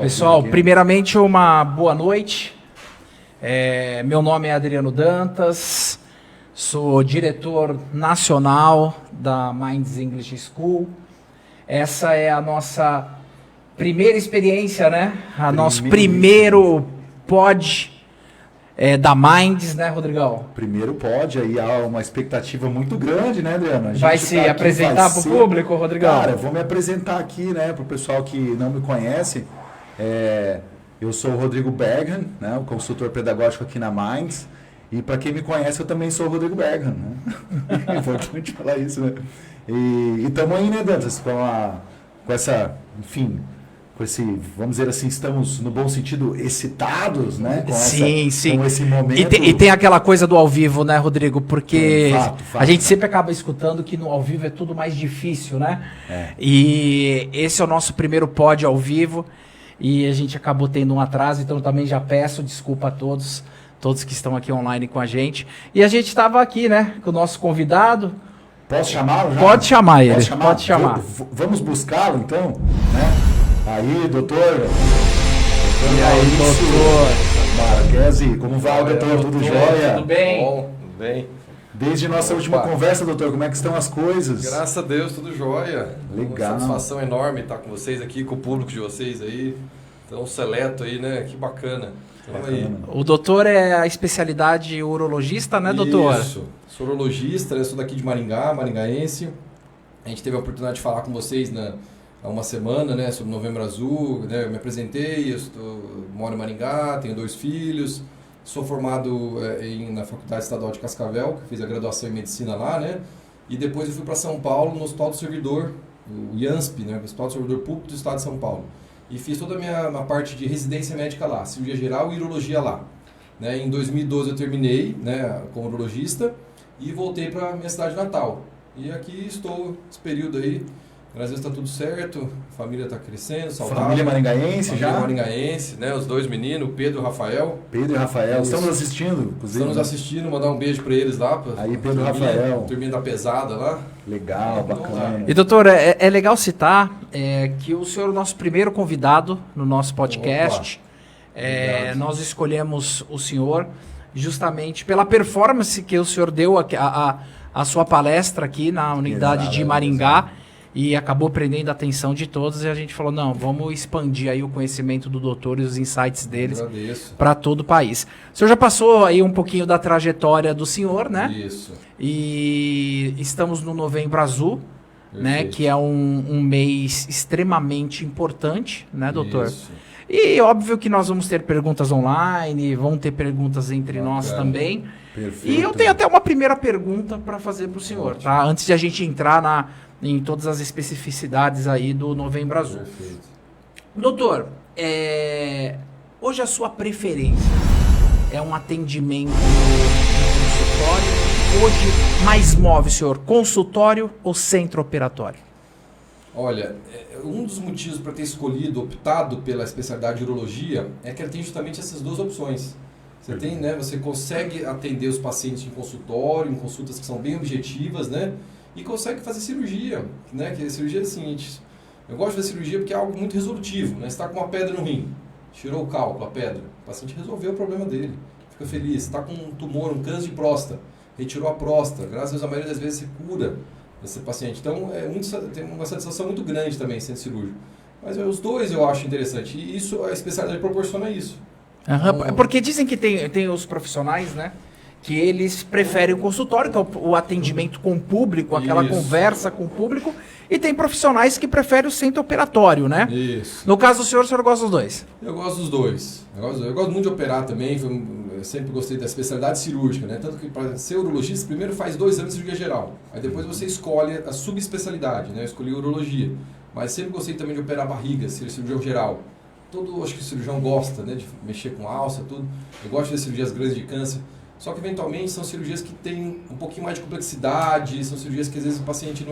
Pessoal, primeiramente uma boa noite. Meu nome é Adriano Dantas, sou diretor nacional da Minds English School. Essa é a nossa primeira experiência, né? Nosso primeiro pod da Minds, né, Rodrigão? Primeiro pod, aí há uma expectativa muito grande, né, Adriano? Vai se apresentar para o público, Rodrigão? Cara, eu vou me apresentar aqui, né, para o pessoal que não me conhece. Eu sou o Rodrigo Berghan, né, o consultor pedagógico aqui na Minds. E para quem me conhece, eu também sou o Rodrigo Berghan, né? É importante falar isso, né? E estamos aí, né, Dantas, com essa, enfim, com esse, vamos dizer assim, estamos no bom sentido excitados, né? Com esse momento. E tem aquela coisa do ao vivo, né, Rodrigo? Porque fato, a gente sempre acaba escutando que no ao vivo é tudo mais difícil, né? E esse é o nosso primeiro pod ao vivo e a gente acabou tendo um atraso, então também já peço desculpa a todos que estão aqui online com a gente. E a gente estava aqui, né, com o nosso convidado. Posso chamá-lo já? Pode chamar ele, pode chamar. Vamos buscá-lo, então, né? Aí, doutor. E aí, doutor? Marquesi, como vai, doutor? Tudo jóia? Tudo bem? Bom, tudo bem. Desde nossa última conversa, doutor, como é que estão as coisas? Graças a Deus, tudo jóia. Legal. Uma satisfação enorme estar com vocês aqui, com o público de vocês aí. Tão seleto aí, né? Que bacana. Aí. O doutor é a especialidade urologista, né, doutor? Isso. Sou urologista, eu sou daqui de Maringá, maringaense. A gente teve a oportunidade de falar com vocês há uma semana, né, sobre Novembro Azul, né, eu me apresentei, moro em Maringá, tenho 2 filhos, sou formado na Faculdade Estadual de Cascavel, que fiz a graduação em Medicina lá, né, e depois eu fui para São Paulo, no Hospital do Servidor, o IANSP, né, o Hospital do Servidor Público do Estado de São Paulo, e fiz toda a minha parte de residência médica lá, cirurgia geral e urologia lá. Né, em 2012 eu terminei, né, como urologista e voltei para minha cidade natal, e aqui estou nesse período aí. Às vezes está tudo certo, a família está crescendo, saudável. Família maringaense família já? Maringaense, né? Os 2 meninos, Pedro e Rafael. Pedro e Rafael, estamos assistindo, inclusive. Estamos assistindo, mandar um beijo para eles lá. Aí, Pedro e Rafael. Turminha da pesada lá. Legal, bacana. E doutor, é legal citar que o senhor é o nosso primeiro convidado no nosso podcast. Nós escolhemos o senhor justamente pela performance que o senhor deu a sua palestra aqui na unidade de Maringá. E acabou prendendo a atenção de todos e a gente falou, não, vamos expandir aí o conhecimento do doutor e os insights deles para todo o país. O senhor já passou aí um pouquinho da trajetória do senhor, né? Isso. E estamos no Novembro Azul, né? Que é um mês extremamente importante, né, doutor? Isso. E óbvio que nós vamos ter perguntas online, vão ter perguntas entre nós também. Perfeito. E eu tenho até uma primeira pergunta para fazer para o senhor, tá? Antes de a gente entrar em todas as especificidades aí do Novembro Azul. Perfeito. Doutor, hoje a sua preferência é um atendimento no consultório? Hoje mais move, senhor, consultório ou centro operatório? Olha, um dos motivos para ter optado pela especialidade de urologia é que ela tem justamente essas 2 opções. Você consegue atender os pacientes em consultório, em consultas que são bem objetivas, né? E consegue fazer cirurgia, né? Que a cirurgia é o seguinte, eu gosto de fazer cirurgia porque é algo muito resolutivo, né? Você está com uma pedra no rim, tirou o cálculo, a pedra, o paciente resolveu o problema dele, fica feliz. Está com um tumor, um câncer de próstata, retirou a próstata, graças a Deus a maioria das vezes você cura esse paciente. Então tem uma satisfação muito grande também sendo cirúrgico. Mas os 2 eu acho interessante, e isso, a especialidade proporciona isso. Uhum, porque dizem que tem os profissionais, né? Que eles preferem o consultório, que é o atendimento com o público, aquela conversa com o público, e tem profissionais que preferem o centro operatório, né? Isso. No caso do senhor, o senhor gosta dos 2? Eu gosto dos 2. Eu gosto muito de operar também, eu sempre gostei da especialidade cirúrgica, né? Tanto que para ser urologista, primeiro faz 2 anos de cirurgia geral, aí depois você escolhe a subespecialidade, né? Eu escolhi urologia, mas sempre gostei também de operar barriga, ser cirurgião geral. Acho que o cirurgião gosta, né? De mexer com alça, tudo. Eu gosto de cirurgias grandes de câncer. Só que, eventualmente, são cirurgias que têm um pouquinho mais de complexidade, são cirurgias que, às vezes, o paciente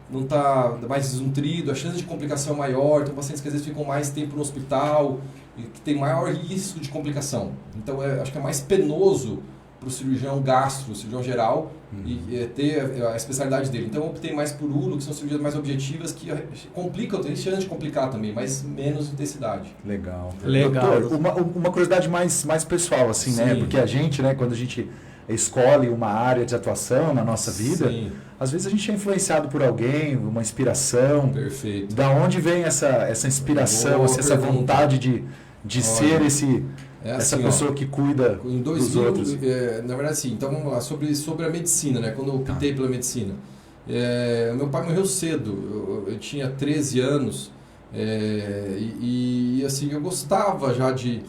não está mais desnutrido, a chance de complicação é maior, então, pacientes que, às vezes, ficam mais tempo no hospital e que tem maior risco de complicação. Então, acho que é mais penoso para o cirurgião gastro, o cirurgião geral, e ter a especialidade dele. Então eu optei mais por uro, que são cirurgias mais objetivas, que complicam, tem chance de complicar também, mas menos intensidade. Legal. Legal. Doutor, uma curiosidade mais pessoal, assim, né? Sim. Porque a gente, né, quando a gente escolhe uma área de atuação na nossa vida, Sim. às vezes a gente é influenciado por alguém, uma inspiração. Perfeito. Da onde vem essa inspiração, Boa essa pergunta. vontade de ser essa assim, pessoa que cuida Em dos 2000, outros? na verdade, sim. Então vamos lá, sobre a medicina, né? Quando eu optei pela medicina. Meu pai morreu cedo, eu tinha 13 anos, e assim, eu gostava já de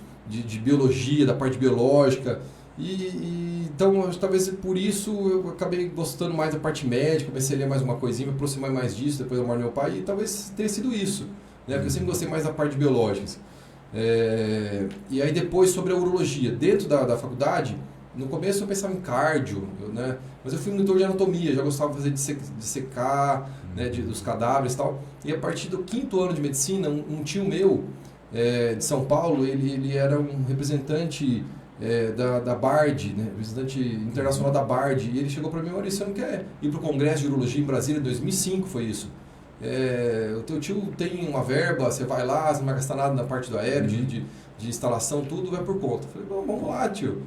biologia, da parte biológica, então talvez por isso eu acabei gostando mais da parte médica, comecei a ler mais uma coisinha, me aproximar mais disso depois da morte do meu pai, e talvez tenha sido isso, né? Porque eu sempre gostei mais da parte de biológicas. E aí depois sobre a urologia, dentro da faculdade, no começo eu pensava em cardio, né? Mas eu fui monitor de anatomia, já gostava de fazer de secar, né? Dos cadáveres e tal. E a partir do 5º ano de medicina, um tio meu de São Paulo, ele era um representante da BARD, né? Representante internacional da BARD, e ele chegou para mim: Maurício, você não quer ir para o Congresso de Urologia em Brasília? Em 2005 foi isso. O teu tio tem uma verba, você vai lá, você não vai gastar nada na parte do aéreo, de instalação, tudo vai por conta. Eu falei: vamos lá, tio.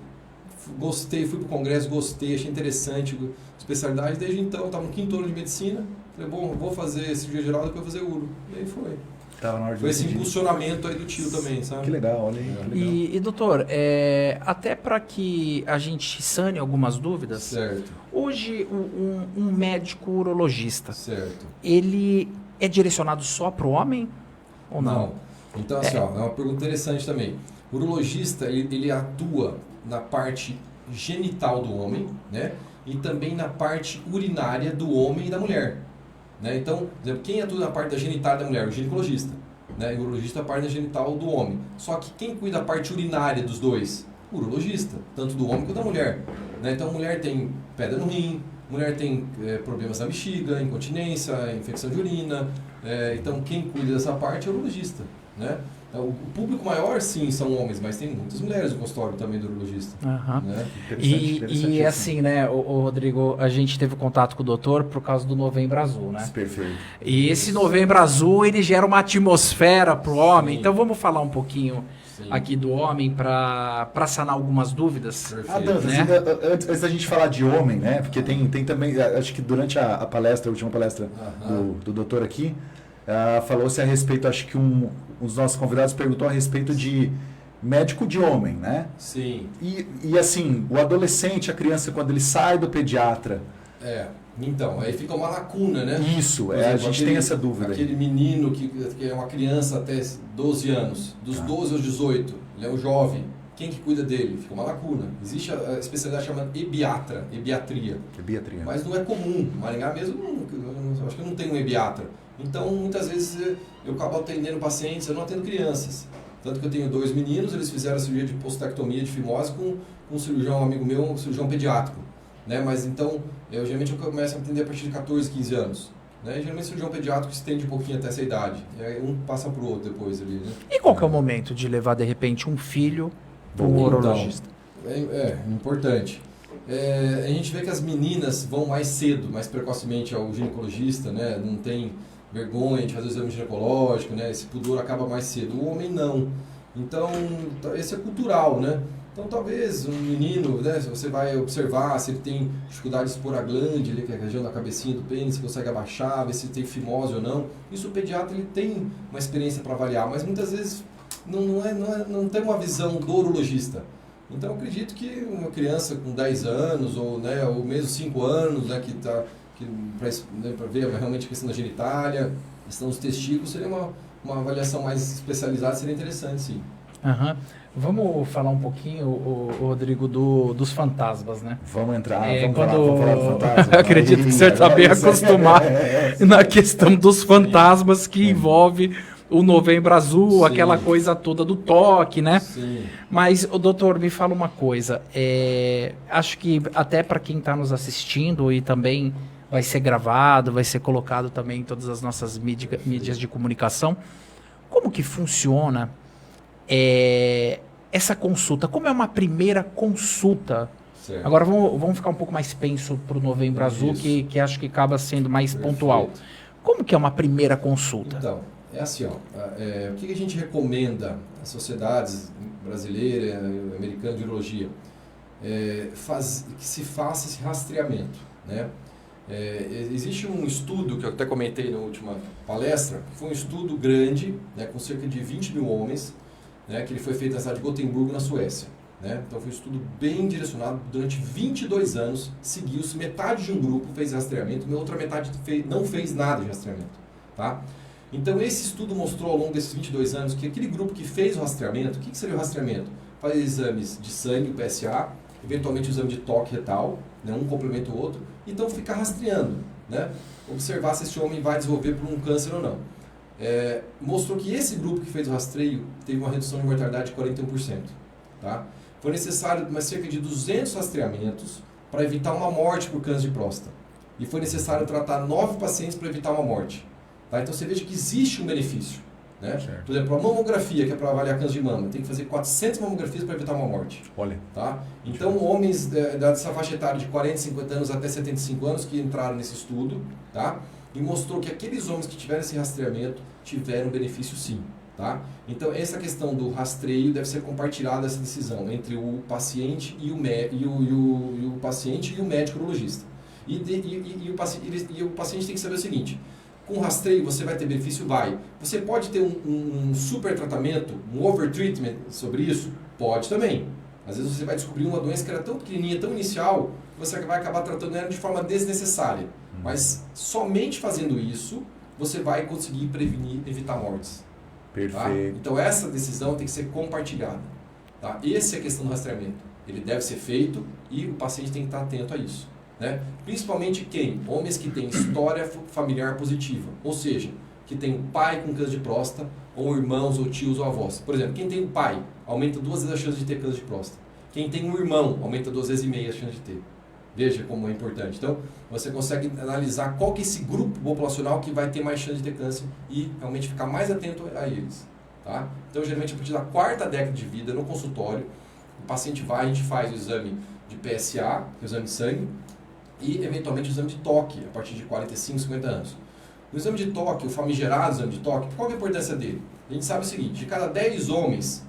Gostei, fui pro congresso, gostei, achei interessante a especialidade. Desde então, estava no 5º ano de medicina. Falei: bom, vou fazer cirurgia geral, depois vou fazer uro. E aí foi. Tava na hora de Foi esse decidir. impulsionamento aí do tio também, sabe? Que legal, olha aí. Que legal. E doutor, até para que a gente sane algumas dúvidas, Certo, hoje um médico urologista, certo. ele é direcionado só para o homem ou não? Então, assim, ó, é uma pergunta interessante também. O urologista, ele atua na parte genital do homem, né? E também na parte urinária do homem e da mulher. Né? Então, por exemplo, quem atua na parte da genital da mulher? O ginecologista. Né? E o urologista a parte da genital do homem. Só que quem cuida da parte urinária dos dois? O urologista, tanto do homem quanto da mulher. Né? Então, a mulher tem pedra no rim, mulher tem problemas na bexiga, incontinência, infecção de urina. Então, quem cuida dessa parte é o urologista. Né? O público maior, sim, são homens, mas tem muitas mulheres no consultório também do urologista. Aham. Né? E assim, né, o Rodrigo, a gente teve contato com o doutor por causa do Novembro Azul, né? Perfeito. E esse Novembro Azul, ele gera uma atmosfera pro homem. Sim. Então vamos falar um pouquinho Sim. aqui do homem para sanar algumas dúvidas. Perfeito. Dantas, Né? antes da gente falar de homem, né? Porque tem também, acho que durante a palestra, a última palestra do doutor aqui, falou-se a respeito, acho que um dos nossos convidados perguntou a respeito de médico de homem, né? Sim. E assim, o adolescente, a criança, quando ele sai do pediatra... Então, aí fica uma lacuna, né? Isso, Por a exemplo, gente tem essa dúvida aí. Aquele menino que é uma criança até 12 anos, dos 12 aos 18, ele é um jovem, quem que cuida dele? Fica uma lacuna. Existe a especialidade chamada ebiatria. Ebiatria. Mas não é comum. Maringá mesmo, acho que não tem um ebiatra. Então, muitas vezes eu acabo atendendo pacientes, eu não atendo crianças. Tanto que eu tenho 2 meninos, eles fizeram a cirurgia de postectomia de fimose com um cirurgião amigo meu, um cirurgião pediátrico. Né? Mas então, geralmente eu começo a atender a partir de 14, 15 anos. Né? E, geralmente o cirurgião pediátrico estende um pouquinho até essa idade. E aí um passa para o outro depois ali. Né? E qual que é o momento de levar, de repente, um filho para um urologista? Importante. A gente vê que as meninas vão mais cedo, mais precocemente ao ginecologista, né? Não tem vergonha de fazer o exame ginecológico, né? Esse pudor acaba mais cedo. O homem não. Então, esse é cultural, né? Então, talvez um menino, né? Você vai observar se ele tem dificuldade de expor a glande, ali, que é a região da cabecinha do pênis, se consegue abaixar, ver se tem fimose ou não. Isso o pediatra ele tem uma experiência para avaliar, mas muitas vezes não tem uma visão do urologista. Então, eu acredito que uma criança com 10 anos, ou mesmo 5 anos, né, para ver realmente a questão da genitália, a questão dos testículos, seria uma avaliação mais especializada, seria interessante, sim. Aham. Vamos falar um pouquinho, Rodrigo, dos fantasmas, né? Vamos entrar, vamos falar do fantasma. Acredito que o senhor está bem acostumado na questão dos fantasmas que envolve o Novembro Azul, Sim. aquela coisa toda do toque, né? Sim. Mas, doutor, me fala uma coisa. Acho que até para quem está nos assistindo e também vai ser gravado, vai ser colocado também em todas as nossas mídias de comunicação, como que funciona essa consulta? Como é uma primeira consulta Certo. Agora vamos ficar um pouco mais penso para o Novembro Azul, que acho que acaba sendo mais pontual. Como que é uma primeira consulta? Então, é assim, ó, o que a gente recomenda às sociedades brasileira, americana de urologia? Que se faça esse rastreamento, né? Existe um estudo que eu até comentei na última palestra, que foi um estudo grande, né, com cerca de 20 mil homens, né, que ele foi feito na cidade de Gotemburgo, na Suécia. Né? Então foi um estudo bem direcionado, durante 22 anos, seguiu-se, metade de um grupo fez rastreamento, e a outra metade não fez nada de rastreamento. Tá? Então esse estudo mostrou ao longo desses 22 anos que aquele grupo que fez o rastreamento, o que seria o rastreamento? Faz exames de sangue, o PSA, eventualmente o exame de toque retal, né, um complementa o outro, então ficar rastreando, né, observar se esse homem vai desenvolver por um câncer ou não. Mostrou que esse grupo que fez o rastreio teve uma redução de mortalidade de 41%. Tá? Foi necessário cerca de 200 rastreamentos para evitar uma morte por câncer de próstata. E foi necessário tratar 9 pacientes para evitar uma morte. Tá? Então você veja que existe um benefício. Né? Por exemplo, a mamografia, que é para avaliar câncer de mama, tem que fazer 400 mamografias para evitar uma morte. Olha. Tá? Então, homens dessa faixa etária de 40, 50 anos até 75 anos que entraram nesse estudo, tá? E mostrou que aqueles homens que tiveram esse rastreamento tiveram benefício sim. Tá? Então, essa questão do rastreio deve ser compartilhada, essa decisão, entre o paciente e o paciente e o médico urologista. E o paciente tem que saber o seguinte: com rastreio você vai ter benefício? Vai. Você pode ter um super tratamento, um overtreatment sobre isso? Pode também. Às vezes você vai descobrir uma doença que era tão pequenininha, tão inicial, que você vai acabar tratando ela de forma desnecessária. Mas somente fazendo isso, você vai conseguir prevenir, evitar mortes. Perfeito. Tá? Então essa decisão tem que ser compartilhada. Tá? Essa é a questão do rastreamento. Ele deve ser feito e o paciente tem que estar atento a isso. Né? Principalmente quem? Homens que têm história familiar positiva. Ou seja, que tem um pai com câncer de próstata, ou irmãos, ou tios, ou avós. Por exemplo, quem tem um pai, aumenta 2 vezes a chance de ter câncer de próstata. Quem tem um irmão, aumenta 2 vezes e meia a chance de ter. Veja como é importante. Então, você consegue analisar qual que é esse grupo populacional que vai ter mais chance de ter câncer e realmente ficar mais atento a eles. Tá? Então, geralmente, a partir da 4ª década de vida, no consultório, o paciente vai, a gente faz o exame de PSA, que é o exame de sangue, e, eventualmente, o exame de toque, a partir de 45, 50 anos. No exame de toque, o famigerado exame de toque, qual é a importância dele? A gente sabe o seguinte: de cada 10 homens,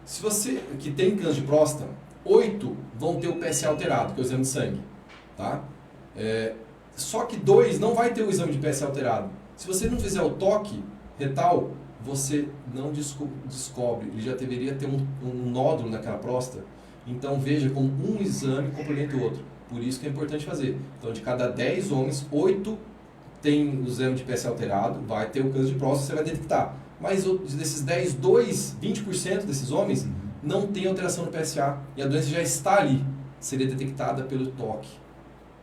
se você que tem câncer de próstata, 8 vão ter o PSA alterado, que é o exame de sangue. Tá? Só que 2 não vai ter o exame de PSA alterado. Se você não fizer o toque retal, você não descobre. Ele já deveria ter um nódulo naquela próstata. Então veja como um exame complementa o outro. Por isso que é importante fazer. Então, de cada 10 homens, 8 tem o exame de PSA alterado, vai ter o câncer de próstata, você vai detectar. Mas desses 10, 20% desses homens não tem alteração no PSA. E a doença já está ali. Seria detectada pelo toque.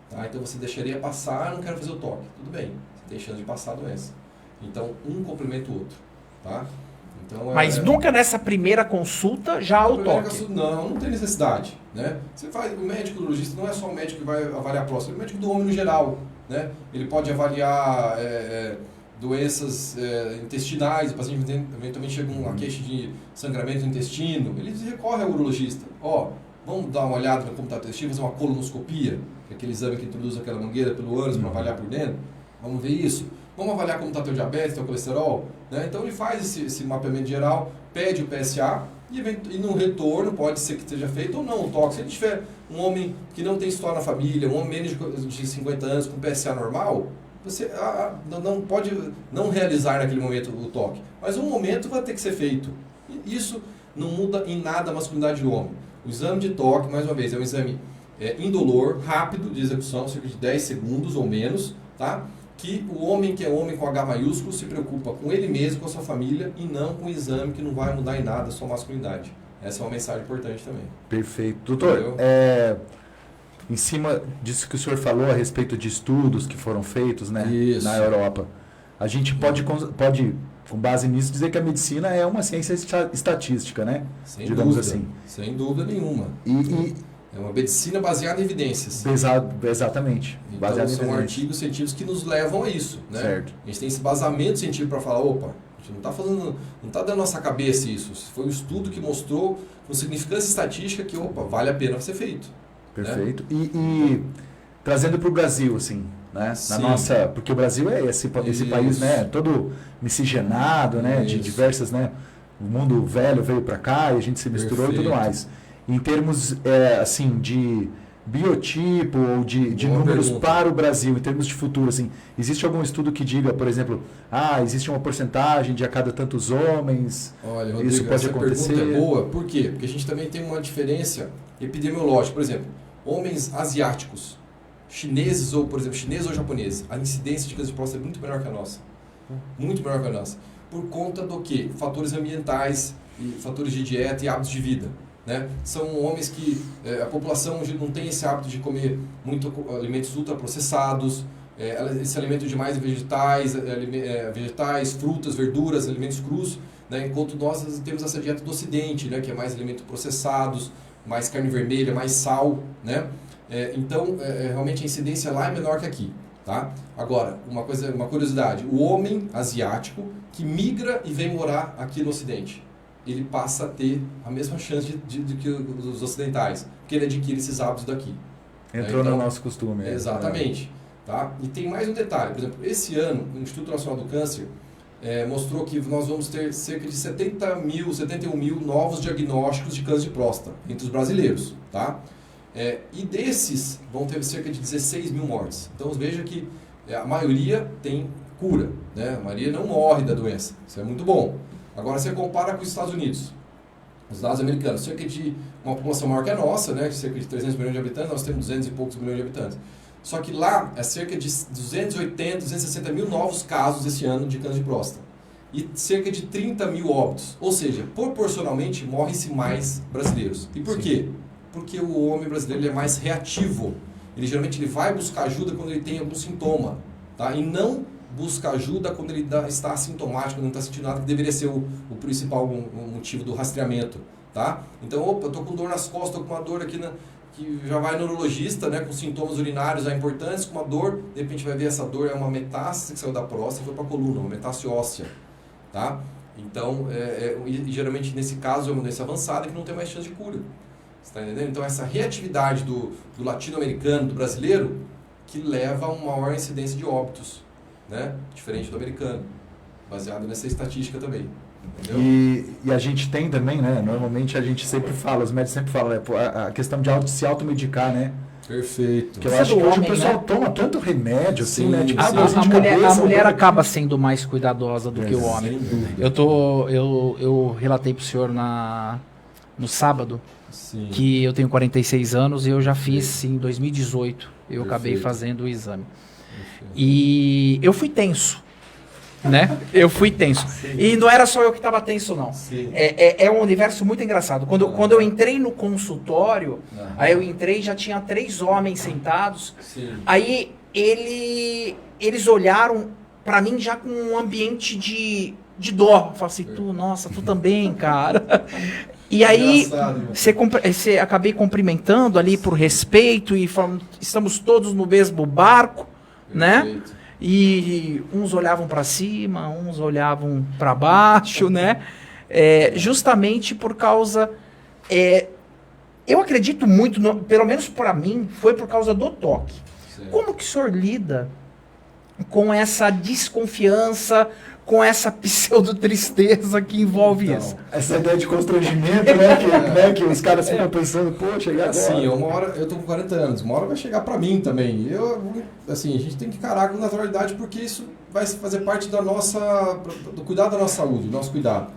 Tá? Então, você deixaria passar, não quero fazer o toque. Tudo bem, você tem chance de passar a doença. Então, um complementa o outro. Tá? Então, mas nunca nessa primeira consulta já há o toque. Não tem necessidade. Né? Você faz, o médico urologista não é só o médico que vai avaliar a próstata, é o médico do homem no geral. Né? Ele pode avaliar doenças intestinais, o paciente eventualmente chega uma queixa de sangramento no intestino, ele recorre ao urologista. Vamos dar uma olhada no computador intestino, fazer uma colonoscopia, que é aquele exame que introduz aquela mangueira pelo ânus para avaliar por dentro. Vamos ver isso. Vamos avaliar como está teu diabetes, teu colesterol. Né? Então ele faz esse mapeamento geral, pede o PSA e no retorno pode ser que esteja feito ou não o toque. Se ele tiver um homem que não tem história na família, um homem menos de 50 anos com PSA normal, você não pode não realizar naquele momento o toque. Mas um momento vai ter que ser feito. E isso não muda em nada a masculinidade do homem. O exame de toque, mais uma vez, é um exame indolor, rápido de execução, cerca de 10 segundos ou menos, tá? Que o homem que é homem com H maiúsculo se preocupa com ele mesmo, com a sua família, e não com o exame que não vai mudar em nada a sua masculinidade. Essa é uma mensagem importante também. Perfeito. Doutor, em cima disso que o senhor falou a respeito de estudos que foram feitos, né, na Europa, a gente pode, com base nisso, dizer que a medicina é uma ciência estatística, né? Sem digamos dúvida, assim. Sem dúvida nenhuma. É uma medicina baseada em evidêncies. Exatamente. Então, são artigos científicos que nos levam a isso. Né? Certo. A gente tem esse basamento científico para falar, opa, a gente não está dando na nossa cabeça isso. Foi um estudo que mostrou com significância estatística que, vale a pena ser feito. Perfeito. Né? E trazendo para o Brasil, assim, né? Na nossa, porque o Brasil é esse país, né? Todo miscigenado, né? De diversas, né? O mundo velho veio para cá e a gente se misturou e tudo mais. Em termos, assim, de biotipo ou de números para o Brasil, em termos de futuro, assim, existe algum estudo que diga, por exemplo, existe uma porcentagem de a cada tantos homens? Olha, Rodrigo, isso pode acontecer? Pergunta é boa. Por quê? Porque a gente também tem uma diferença epidemiológica. Por exemplo, homens asiáticos, chineses ou, por exemplo, chineses ou japoneses, a incidência de câncer de próstata é muito menor que a nossa. Muito menor que a nossa. Por conta do quê? Fatores ambientais, e fatores de dieta e hábitos de vida. Né? São homens que a população não tem esse hábito de comer muito alimentos ultraprocessados, esse alimento de mais vegetais, frutas, verduras, alimentos crus, né? Enquanto nós temos essa dieta do Ocidente, né? Que é mais alimentos processados, mais carne vermelha, mais sal, né? Então, realmente a incidência lá é menor que aqui. Tá? Agora, uma curiosidade, o homem asiático que migra e vem morar aqui no Ocidente, ele passa a ter a mesma chance de que os ocidentais, porque ele adquire esses hábitos daqui. Entrou no nosso costume. Exatamente. Tá? E tem mais um detalhe, por exemplo, esse ano o Instituto Nacional do Câncer mostrou que nós vamos ter cerca de 71 mil novos diagnósticos de câncer de próstata entre os brasileiros. Tá? E desses vão ter cerca de 16 mil mortes. Então veja que a maioria tem cura, né? A maioria não morre da doença, isso é muito bom. Agora você compara com os Estados Unidos, os dados americanos, cerca de uma população maior que a nossa, né? Cerca de 300 milhões de habitantes, nós temos 200 e poucos milhões de habitantes. Só que lá é cerca de 280, 260 mil novos casos esse ano de câncer de próstata. E cerca de 30 mil óbitos. Ou seja, proporcionalmente morrem-se mais brasileiros. E por quê? Porque o homem brasileiro ele é mais reativo. Ele geralmente vai buscar ajuda quando ele tem algum sintoma. Tá? E não busca ajuda quando ele está assintomático, quando não está sentindo nada, que deveria ser o principal motivo do rastreamento. Tá? Então, eu estou com dor nas costas, estou com uma dor aqui que já vai no neurologista, né, com sintomas urinários já importantes, com uma dor, de repente vai ver essa dor é uma metástase que saiu da próstata e foi para a coluna, uma metástase óssea. Tá? Então, e geralmente nesse caso é uma doença avançada que não tem mais chance de cura. Você está entendendo? Então, essa reatividade do latino-americano, do brasileiro, que leva a uma maior incidência de óbitos, né? Diferente do americano, baseado nessa estatística também. Entendeu? E a gente tem também, né? Normalmente a gente sempre fala, os médicos sempre falam, a questão de se automedicar, né? Perfeito. Que eu acho que hoje o pessoal toma tanto remédio, assim, Sim, né? Tipo, a mulher acaba sendo mais cuidadosa do que o homem. Eu relatei pro senhor no sábado que eu tenho 46 anos e eu já fiz em 2018. Eu acabei fazendo o exame. E eu fui tenso. Né? Eu fui tenso. Sim. E não era só eu que estava tenso, não. É um universo muito engraçado. Quando eu entrei no consultório, aí eu entrei e já tinha 3 homens sentados. Sim. Aí eles olharam para mim já com um ambiente de dó. Eu falei assim, tu também, cara. E aí, acabei cumprimentando ali por respeito e falando, estamos todos no mesmo barco, né? E uns olhavam para cima, uns olhavam para baixo, né? Justamente por causa... eu acredito muito, pelo menos para mim, foi por causa do toque. Certo. Como que o senhor lida com essa desconfiança, com essa pseudo-tristeza que envolve isso? Essa ideia de constrangimento, né? Que os caras ficam pensando, pô, chegar agora. Assim, uma hora, eu tô com 40 anos, uma hora vai chegar pra mim também. Assim, a gente tem que encarar com naturalidade, porque isso vai fazer parte do cuidado da nossa saúde, do nosso cuidado.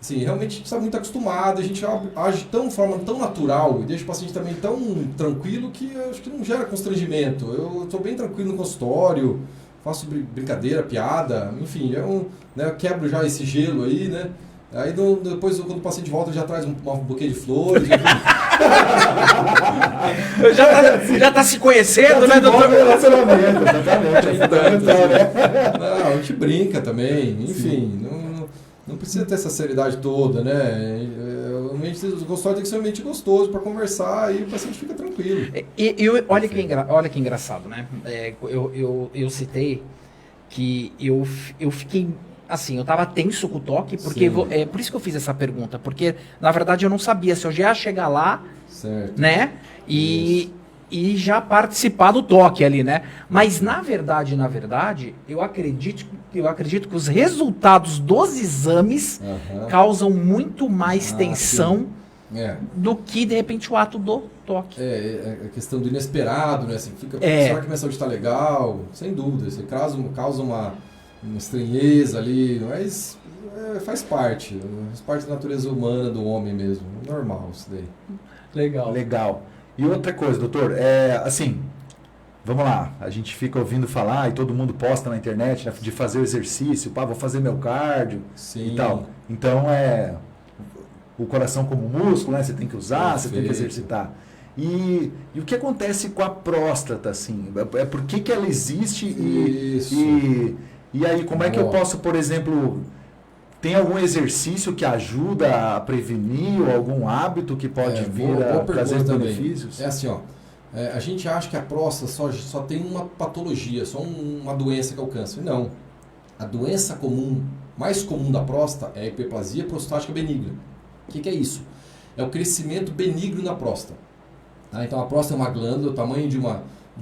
Assim, realmente a gente está muito acostumado, a gente age de forma tão natural e deixa o paciente também tão tranquilo que eu acho que não gera constrangimento. Eu estou bem tranquilo no consultório, faço brincadeira, piada, enfim, eu quebro já esse gelo aí, né? Aí depois, quando o paciente volta, já traz um buquê de flores. já tá se conhecendo, né, doutor? Relacionamento, exatamente. Não, a gente brinca também, enfim, não precisa ter essa seriedade toda, né? O consultório tem que ser um ambiente gostoso para conversar e o paciente fica tranquilo. Olha que engraçado, né? Eu citei que eu fiquei assim, eu tava tenso com o toque, porque Sim. é por isso que eu fiz essa pergunta, porque na verdade eu não sabia se eu já ia chegar lá, Certo. né? E já participar do toque ali, né? Mas na verdade, eu acredito que os resultados dos exames Aham. causam muito mais Ah, tensão É. do que de repente o ato do toque. É a questão do inesperado, né? Assim, fica, É. será que minha saúde está legal? Sem dúvida, isso causa uma estranheza ali, mas faz parte da natureza humana do homem mesmo, normal isso daí. Legal. Legal. E outra coisa, doutor, assim, vamos lá, a gente fica ouvindo falar e todo mundo posta na internet, né, de fazer o exercício, vou fazer meu cardio Sim. e tal. Então, o coração como músculo, né, você tem que usar, você tem que Perfeito. exercitar. E o que acontece com a próstata, assim? Por que ela existe Isso. e aí, como é que eu Boa. posso, por exemplo... Tem algum exercício que ajuda a prevenir ou algum hábito que pode vir boa a trazer pergunta também. benefícios? É assim, ó, a gente acha que a próstata só tem uma patologia, só uma doença que é o câncer. Não. A doença mais comum da próstata é a hiperplasia prostática benigna. O que é isso? É o crescimento benigno na próstata. Tá? Então a próstata é uma glândula do tamanho de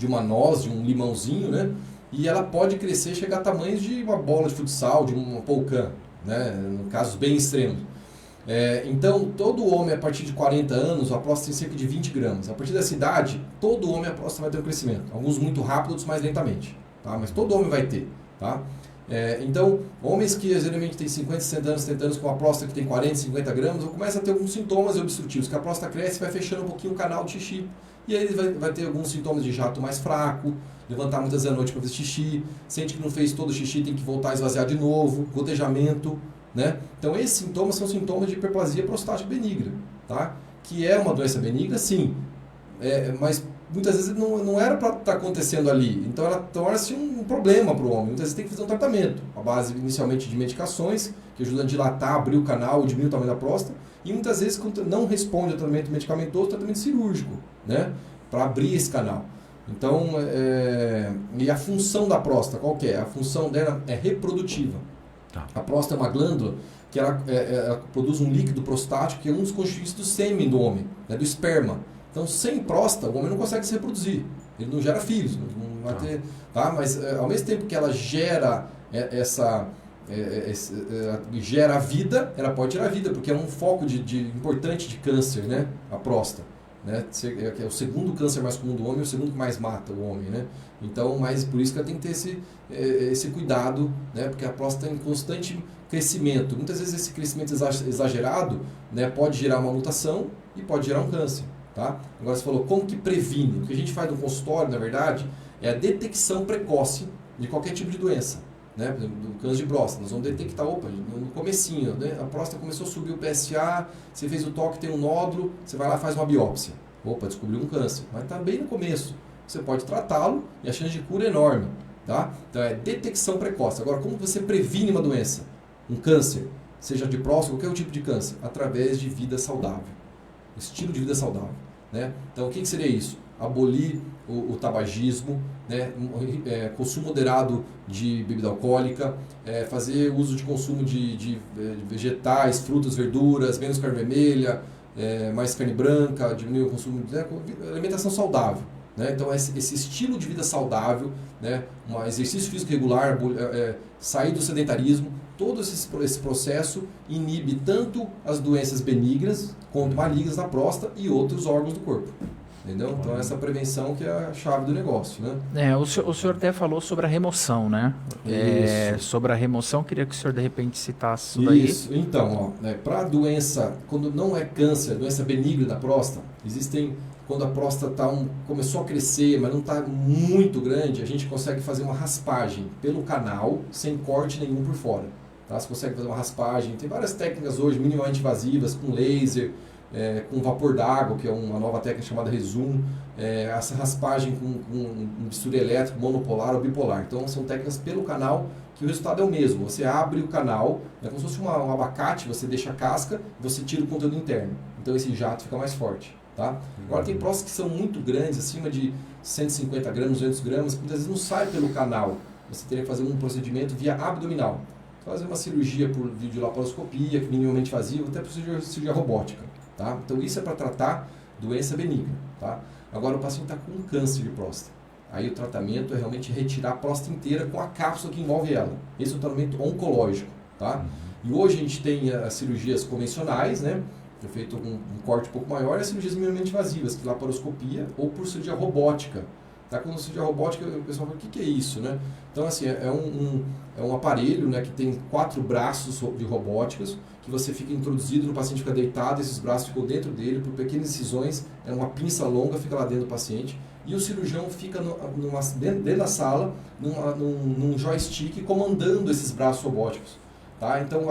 uma noz, de um limãozinho, né? E ela pode crescer, chegar a tamanhos de uma bola de futsal, de um polcã, né? Em casos bem extremos. Então, todo homem a partir de 40 anos, a próstata tem cerca de 20 gramas. A partir dessa idade, todo homem a próstata vai ter um crescimento. Alguns muito rápido, outros mais lentamente. Tá? Mas todo homem vai ter. Tá? Então, homens que geralmente têm 50, 60 anos, 70 anos com uma próstata que tem 40, 50 gramas, começam a ter alguns sintomas obstrutivos, que a próstata cresce e vai fechando um pouquinho o canal de xixi. E aí ele vai ter alguns sintomas de jato mais fraco, levantar muitas vezes à noite para fazer xixi, sente que não fez todo o xixi, tem que voltar a esvaziar de novo, gotejamento, né? Então esses sintomas são sintomas de hiperplasia prostática benigna, tá? Que é uma doença benigna, sim, mas muitas vezes não era para estar acontecendo ali, então ela torna-se um problema para o homem. Muitas vezes tem que fazer um tratamento, a base inicialmente de medicações, que ajudam a dilatar, abrir o canal, diminuir o tamanho da próstata, e muitas vezes quando não responde ao tratamento medicamentoso, tratamento cirúrgico, né? Para abrir esse canal. Então, e a função da próstata, qual que é? A função dela é reprodutiva. Tá. A próstata é uma glândula que ela produz um líquido prostático que é um dos constituintes do sêmen do homem, né, do esperma. Então, sem próstata, o homem não consegue se reproduzir. Ele não gera filhos, não vai ter... Tá? Mas, ao mesmo tempo que ela gera gera a vida, ela pode gerar vida, porque é um foco importante de câncer, né? A próstata. Né? É o segundo câncer mais comum do homem e o segundo que mais mata o homem, né? Então, mas por isso que ela tem que ter esse cuidado, né? Porque a próstata está em constante crescimento. Muitas vezes esse crescimento exagerado, né, pode gerar uma mutação e pode gerar um câncer, tá? Agora você falou, como que previne? O que a gente faz no consultório, na verdade, é a detecção precoce de qualquer tipo de doença, né? Por exemplo, do câncer de próstata, nós vamos detectar, no comecinho, né? A próstata começou a subir o PSA, você fez o toque, tem um nódulo, você vai lá e faz uma biópsia. Descobriu um câncer, mas está bem no começo. Você pode tratá-lo e a chance de cura é enorme, tá? Então é detecção precoce. Agora, como você previne uma doença? Um câncer, seja de próstata, qualquer tipo de câncer, através de vida saudável. Estilo de vida saudável, né? Então, o que seria isso? Abolir o tabagismo, né? Consumo moderado de bebida alcoólica, fazer uso de consumo de vegetais, frutas, verduras, menos carne vermelha, mais carne branca, diminuir o consumo de alimentação saudável. Né? Então, esse estilo de vida saudável, né? Um exercício físico regular, sair do sedentarismo, todo esse processo inibe tanto as doenças benignas quanto malignas na próstata e outros órgãos do corpo. Entendeu? Então, essa prevenção que é a chave do negócio, né? O senhor até falou sobre a remoção, né? Sobre a remoção, queria que o senhor de repente citasse isso daí. Isso. Então, para a doença, quando não é câncer, doença benigna da próstata, quando a próstata começou a crescer, mas não está muito grande, a gente consegue fazer uma raspagem pelo canal, sem corte nenhum por fora. Tá? Você consegue fazer uma raspagem, tem várias técnicas hoje, minimamente invasivas, com laser, com vapor d'água, que é uma nova técnica chamada Rezum, essa raspagem com um bisturi elétrico monopolar ou bipolar. Então, são técnicas pelo canal que o resultado é o mesmo. Você abre o canal, é como se fosse um abacate, você deixa a casca, você tira o conteúdo interno. Então, esse jato fica mais forte. Tá? Agora, tem próstatas que são muito grandes, acima de 150 gramas, 200 gramas, que muitas vezes não sai pelo canal. Você teria que fazer um procedimento via abdominal. fazer uma cirurgia por videolaparoscopia, que minimamente invasiva, até por cirurgia robótica. Tá? Então isso é para tratar doença benigna. Tá? Agora o paciente está com câncer de próstata. Aí o tratamento é realmente retirar a próstata inteira com a cápsula que envolve ela. Esse é um tratamento oncológico. Tá? E hoje a gente tem as cirurgias convencionais, né? É feito um corte um pouco maior, e as cirurgias minimamente invasivas, que é laparoscopia ou por cirurgia robótica. Tá? Quando cirurgia robótica, o pessoal fala, o que é isso? Né? Então, assim, é um aparelho, né, que tem 4 braços de robóticas, que você fica introduzido no paciente, fica deitado, esses braços ficam dentro dele, por pequenas incisões, é uma pinça longa, fica lá dentro do paciente, e o cirurgião fica dentro da sala, num joystick, comandando esses braços robóticos. Tá? Então,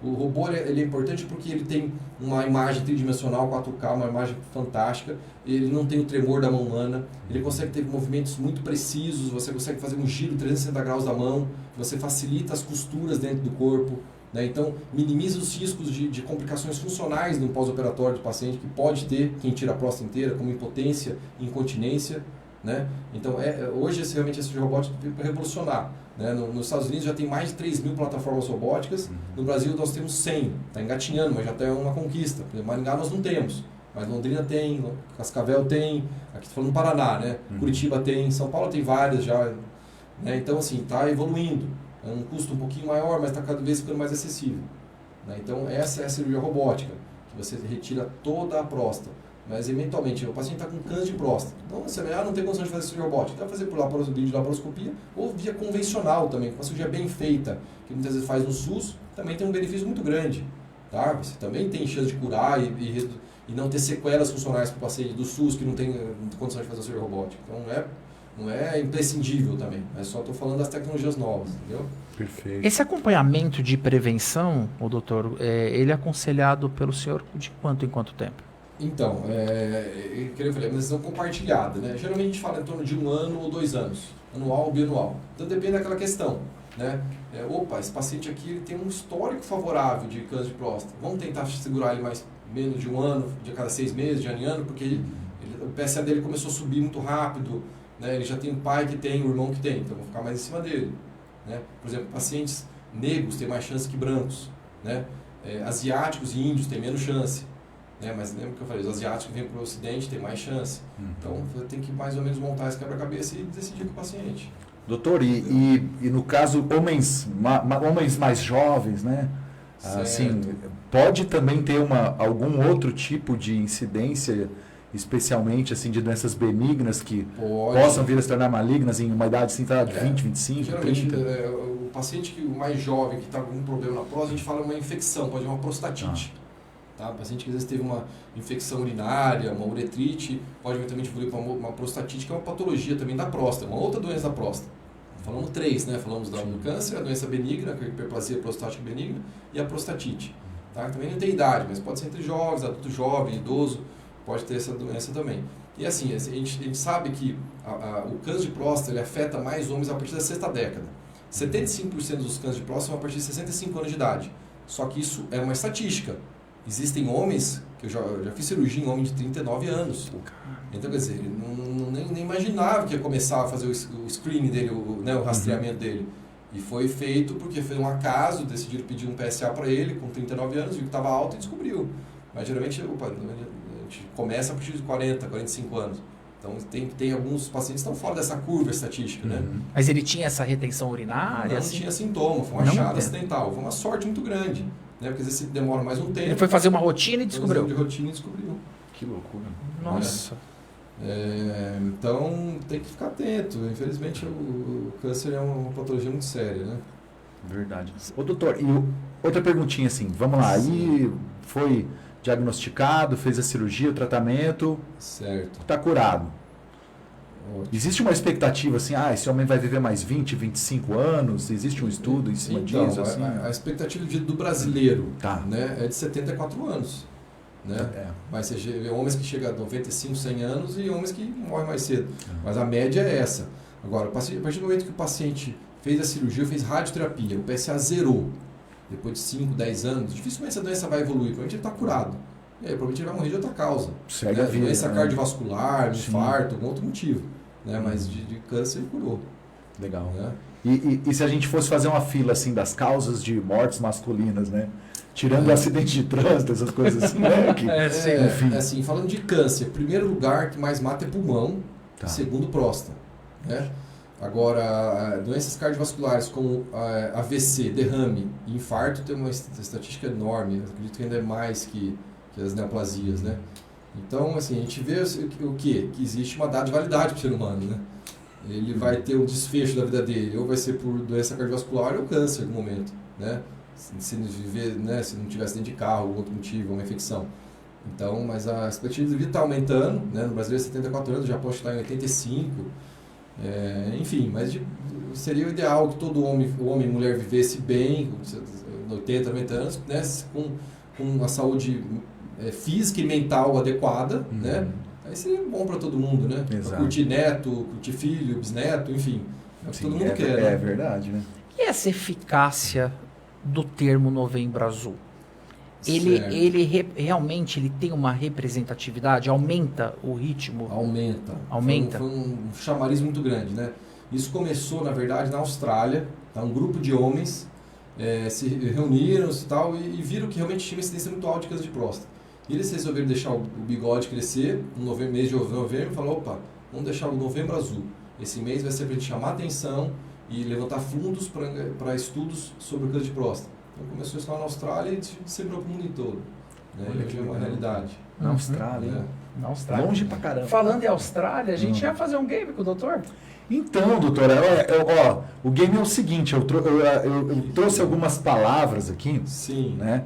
o robô ele é importante porque ele tem uma imagem tridimensional, 4K, uma imagem fantástica, ele não tem o tremor da mão humana, ele consegue ter movimentos muito precisos, você consegue fazer um giro 360 graus da mão, você facilita as costuras dentro do corpo, né? Então minimiza os riscos de complicações funcionais no pós-operatório do paciente, que pode ter quem tira a próstata inteira, como impotência, incontinência. Né? Então, hoje realmente esse robótico veio para revolucionar. Né? Nos Estados Unidos já tem mais de 3.000 plataformas robóticas, no Brasil nós temos 100, está engatinhando, mas já tem uma conquista. Por exemplo, Maringá nós não temos, mas Londrina tem, Cascavel tem, aqui estou falando no Paraná, né? Curitiba tem, São Paulo tem várias já. Né? Então, assim, está evoluindo. É um custo um pouquinho maior, mas está cada vez ficando mais acessível. Né? Então, essa é a cirurgia robótica, que você retira toda a próstata. Mas, eventualmente, o paciente está com câncer de próstata. Então, você não tem condição de fazer cirurgia robótica. Dá para fazer por laparoscopia ou via convencional também, uma cirurgia bem feita, que muitas vezes faz no SUS, também tem um benefício muito grande. Tá? Você também tem chance de curar e não ter sequelas funcionais para o paciente do SUS que não tem condição de fazer cirurgia robótica. Então, não é imprescindível também. Mas só estou falando das tecnologias novas, entendeu? Perfeito. Esse acompanhamento de prevenção, doutor, ele é aconselhado pelo senhor de quanto em quanto tempo? Então, que eu falei, uma decisão compartilhada, né? Geralmente a gente fala em torno de 1 ano ou 2 anos, anual ou bianual. Então depende daquela questão, né? Esse paciente aqui ele tem um histórico favorável de câncer de próstata. Vamos tentar segurar ele menos de 1 ano, de cada 6 meses, de ano em ano, porque o PSA dele começou a subir muito rápido, né? Ele já tem um pai que tem, um irmão que tem, então vamos ficar mais em cima dele, né? Por exemplo, pacientes negros têm mais chance que brancos, né? Asiáticos e índios têm menos chance. Né? Mas lembra que eu falei, os asiáticos que vêm para o ocidente têm mais chance. Então, você tem que mais ou menos montar esse quebra-cabeça e decidir com o paciente. Doutor, e no caso, homens mais jovens, né? Assim, pode também ter algum outro tipo de incidência, especialmente assim, de doenças benignas que possam vir a se tornar malignas em uma idade assim, de 20, 25, geralmente, 30? O paciente o mais jovem que está com algum problema na próstata, a gente fala uma infecção, pode ser uma prostatite. Tá? O paciente que às vezes teve uma infecção urinária, uma uretrite, pode eventualmente evoluir para uma prostatite, que é uma patologia também da próstata, uma outra doença da próstata. Falamos 3, né? Falamos do câncer, a doença benigna, que é a hiperplasia prostática benigna, e a prostatite. Tá? Também não tem idade, mas pode ser entre jovens, adulto jovem, idoso, pode ter essa doença também. E assim, a gente sabe que o câncer de próstata ele afeta mais homens a partir da 6ª década. 75% dos cânceres de próstata são a partir de 65 anos de idade. Só que isso é uma estatística. Existem homens, que eu já fiz cirurgia em homem de 39 anos. Então, quer dizer, ele nem imaginava que ia começar a fazer o screening dele, o rastreamento dele. E foi feito porque foi um acaso, decidiram pedir um PSA para ele com 39 anos, viu que estava alto e descobriu. Mas geralmente a gente começa a partir de 40, 45 anos. Então tem alguns pacientes que estão fora dessa curva estatística, né? Mas ele tinha essa retenção urinária? Não assim? tinha sintoma, foi um achado acidental, foi uma sorte muito grande. Né? Porque às vezes demora mais um tempo. Ele foi fazer uma rotina e descobriu. De rotina e descobriu. Que loucura. Nossa. Então tem que ficar atento. Infelizmente o câncer é uma patologia muito séria, né? Verdade. Ô doutor, e outra perguntinha assim, vamos lá, aí foi diagnosticado, fez a cirurgia, o tratamento, certo, está curado. Ótimo. Existe uma expectativa assim, esse homem vai viver mais 20, 25 anos? Existe um estudo em cima disso? Assim? A expectativa de vida do brasileiro né, é de 74 anos. Né? Mas você vê homens que chegam a 95, 100 anos e homens que morrem mais cedo. Mas a média é essa. Agora, a partir do momento que o paciente fez a cirurgia, fez radioterapia, o PSA zerou, depois de 5, 10 anos, dificilmente essa doença vai evoluir, provavelmente ele está curado. E aí, provavelmente ele vai morrer de outra causa. Segue a vida, doença cardiovascular, infarto, algum outro motivo. Né? Mas de câncer ele curou. Legal. Né? E se a gente fosse fazer uma fila assim das causas de mortes masculinas, né? Tirando o acidente de trânsito, essas coisas assim, né? Sim. Assim, falando de câncer, primeiro lugar que mais mata é pulmão, segundo próstata, né? Agora, doenças cardiovasculares como AVC, derrame e infarto tem uma estatística enorme, eu acredito que ainda é mais que as neoplasias, né? Então, assim, a gente vê o quê? Que existe uma data de validade para o ser humano, né? Ele vai ter um desfecho da vida dele, ou vai ser por doença cardiovascular ou câncer no momento, né? Se viver, né? Se não tiver acidente de carro, algum outro motivo, uma infecção. Então, mas a expectativa de vida está aumentando, né? No Brasil é 74 anos, o Japão está em 85. Enfim, mas seria o ideal que todo homem e mulher vivesse bem, com 80, 90 anos, né? Com uma saúde física e mental adequada, né? Aí seria bom para todo mundo, né? Pra curtir neto, curtir filho, bisneto, enfim. É o que todo mundo quer, né? É verdade, né? E essa eficácia do termo Novembro Azul? Ele realmente ele tem uma representatividade? Aumenta o ritmo? Aumenta. Foi um chamariz muito grande, né? Isso começou, na verdade, na Austrália. Tá? Um grupo de homens se reuniram e tal e viram que realmente tinha uma incidência muito alta de câncer de próstata. E eles resolveram deixar o bigode crescer no mês de novembro e falaram, opa, vamos deixar o Novembro Azul. Esse mês vai ser para a gente chamar atenção e levantar fundos para estudos sobre o câncer de próstata. Então começou isso lá na Austrália e disseminou para o mundo todo. Né? E hoje é uma realidade. Na Austrália, hein? Na Austrália. Longe pra caramba. Falando em Austrália, a gente ia fazer um game com o doutor? Então, doutor, o game é o seguinte, eu trouxe algumas palavras aqui. Sim. Né?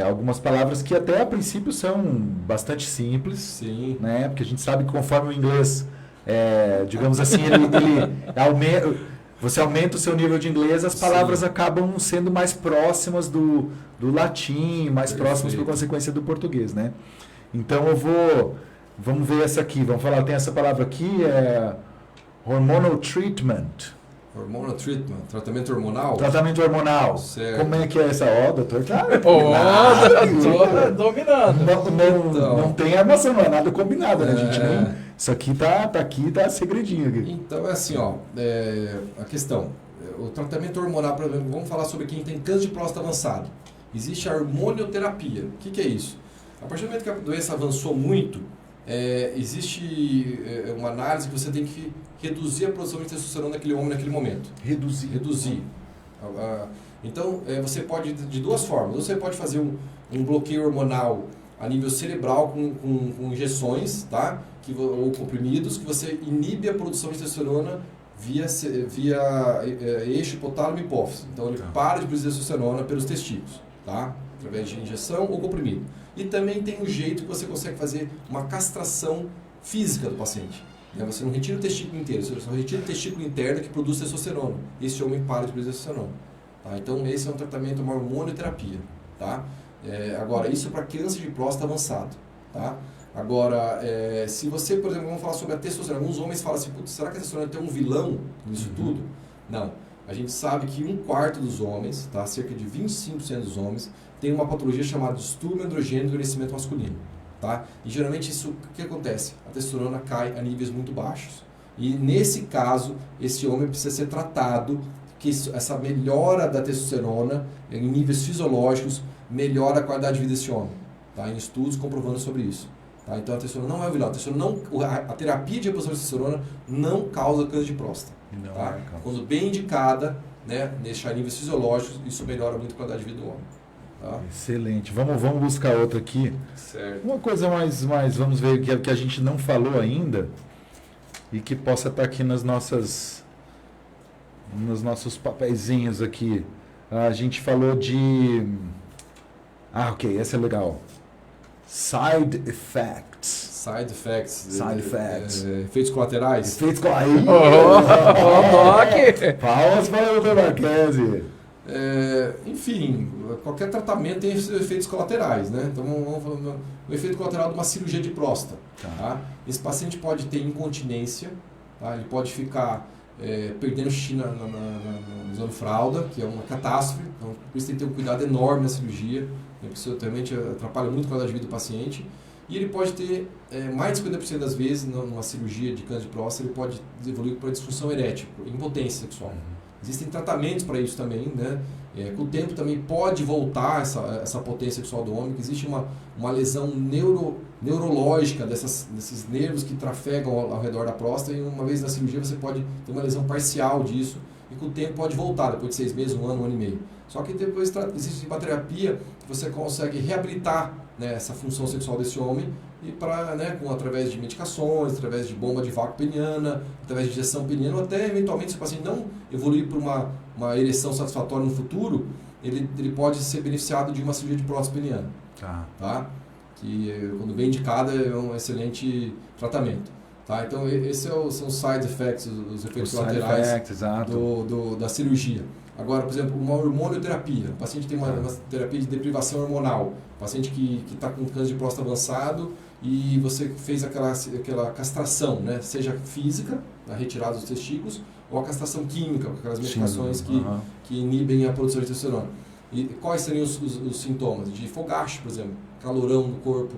Algumas palavras que até a princípio são bastante simples. Sim. Né? Porque a gente sabe que conforme o inglês, digamos assim, ele aumenta... Você aumenta o seu nível de inglês, as palavras acabam sendo mais próximas do latim, mais próximas por consequência do português, né? Então vamos ver essa aqui, vamos falar, tem essa palavra aqui, hormonal treatment. Hormonal treatment, tratamento hormonal? Tratamento hormonal. Certo. Como é que é essa? Doutor, tá Doutor dominando. Não tem armação, não é nada combinado, né? A gente nem... Isso aqui tá segredinho aqui. Então é assim, a questão, o tratamento hormonal, por exemplo, vamos falar sobre quem tem câncer de próstata avançado. Existe a hormonioterapia. O que é isso? A partir do momento que a doença avançou muito, existe uma análise que você tem que reduzir a produção de testosterona daquele homem naquele momento. Reduzir. Então, você pode, de duas formas. Você pode fazer um bloqueio hormonal a nível cerebral com injeções, tá? Ou comprimidos, que você inibe a produção de testosterona via eixo hipotálamo e hipófise. Então, ele para de produzir testosterona pelos testículos, tá? Através de injeção ou comprimido. E também tem um jeito que você consegue fazer uma castração física do paciente. Você não retira o testículo inteiro, você só retira o testículo interno que produz testosterona. Esse homem para de produzir testosterona. Tá? Então, esse é um tratamento, uma hormonioterapia. Tá? Agora, isso é para câncer de próstata avançado. Tá? Agora, se você, por exemplo, vamos falar sobre a testosterona. Alguns homens falam assim, será que a testosterona tem um vilão nisso tudo? Não. A gente sabe que 1/4 dos homens, tá? Cerca de 25% dos homens, tem uma patologia chamada distúrbio androgênico do envelhecimento masculino. Tá? E geralmente isso, o que acontece? A testosterona cai a níveis muito baixos. E nesse caso, esse homem precisa ser tratado, que essa melhora da testosterona em níveis fisiológicos melhora a qualidade de vida desse homem. Tá? Em estudos comprovando sobre isso. Tá? Então a testosterona não é o vilão. A terapia de reposição de testosterona não causa câncer de próstata. Tá? Quando bem indicada, né, deixar níveis fisiológicos, isso melhora muito a qualidade de vida do homem. Tá? Excelente. Vamos buscar outra aqui. Certo. Uma coisa mais vamos ver que a gente não falou ainda e que possa estar aqui nos nossos papeizinhos aqui. A gente falou de... ok, essa é legal. Side effects. Efeitos colaterais. Efeitos colaterais. Palmas para o Dr. Marquesi. Enfim, qualquer tratamento tem efeitos colaterais, né? Então, vamos falar o efeito colateral de uma cirurgia de próstata. Tá? Esse paciente pode ter incontinência, tá? Ele pode ficar perdendo xixi usando fralda, que é uma catástrofe. Então, por isso tem que ter um cuidado enorme na cirurgia, porque isso realmente atrapalha muito a qualidade de vida do paciente. E ele pode ter, mais de 50% das vezes, numa cirurgia de câncer de próstata, ele pode evoluir para disfunção erétil, impotência sexual. Existem tratamentos para isso também, né? Com o tempo também pode voltar essa potência sexual do homem, que existe uma lesão neurológica desses nervos que trafegam ao redor da próstata, e uma vez na cirurgia você pode ter uma lesão parcial disso, e com o tempo pode voltar, depois de 6 meses, 1 ano, 1 ano e meio. Só que depois existe uma terapia que você consegue reabilitar, né, essa função sexual desse homem, e através de medicações, através de bomba de vácuo peniana, através de injeção peniana, ou até eventualmente, se o paciente não evoluir para uma ereção satisfatória no futuro, ele pode ser beneficiado de uma cirurgia de próstata peniana. Tá? Que, quando bem indicada, é um excelente tratamento. Tá? Então, esses são os side effects, os efeitos laterais da cirurgia. Agora, por exemplo, uma hormonioterapia. O paciente tem uma terapia de deprivação hormonal. O paciente que está com câncer de próstata avançado e você fez aquela castração, né? Seja física, a retirada dos testículos, ou a castração química, com aquelas medicações que inibem a produção de testosterona. E quais seriam os sintomas? De fogacho, por exemplo, calorão no corpo.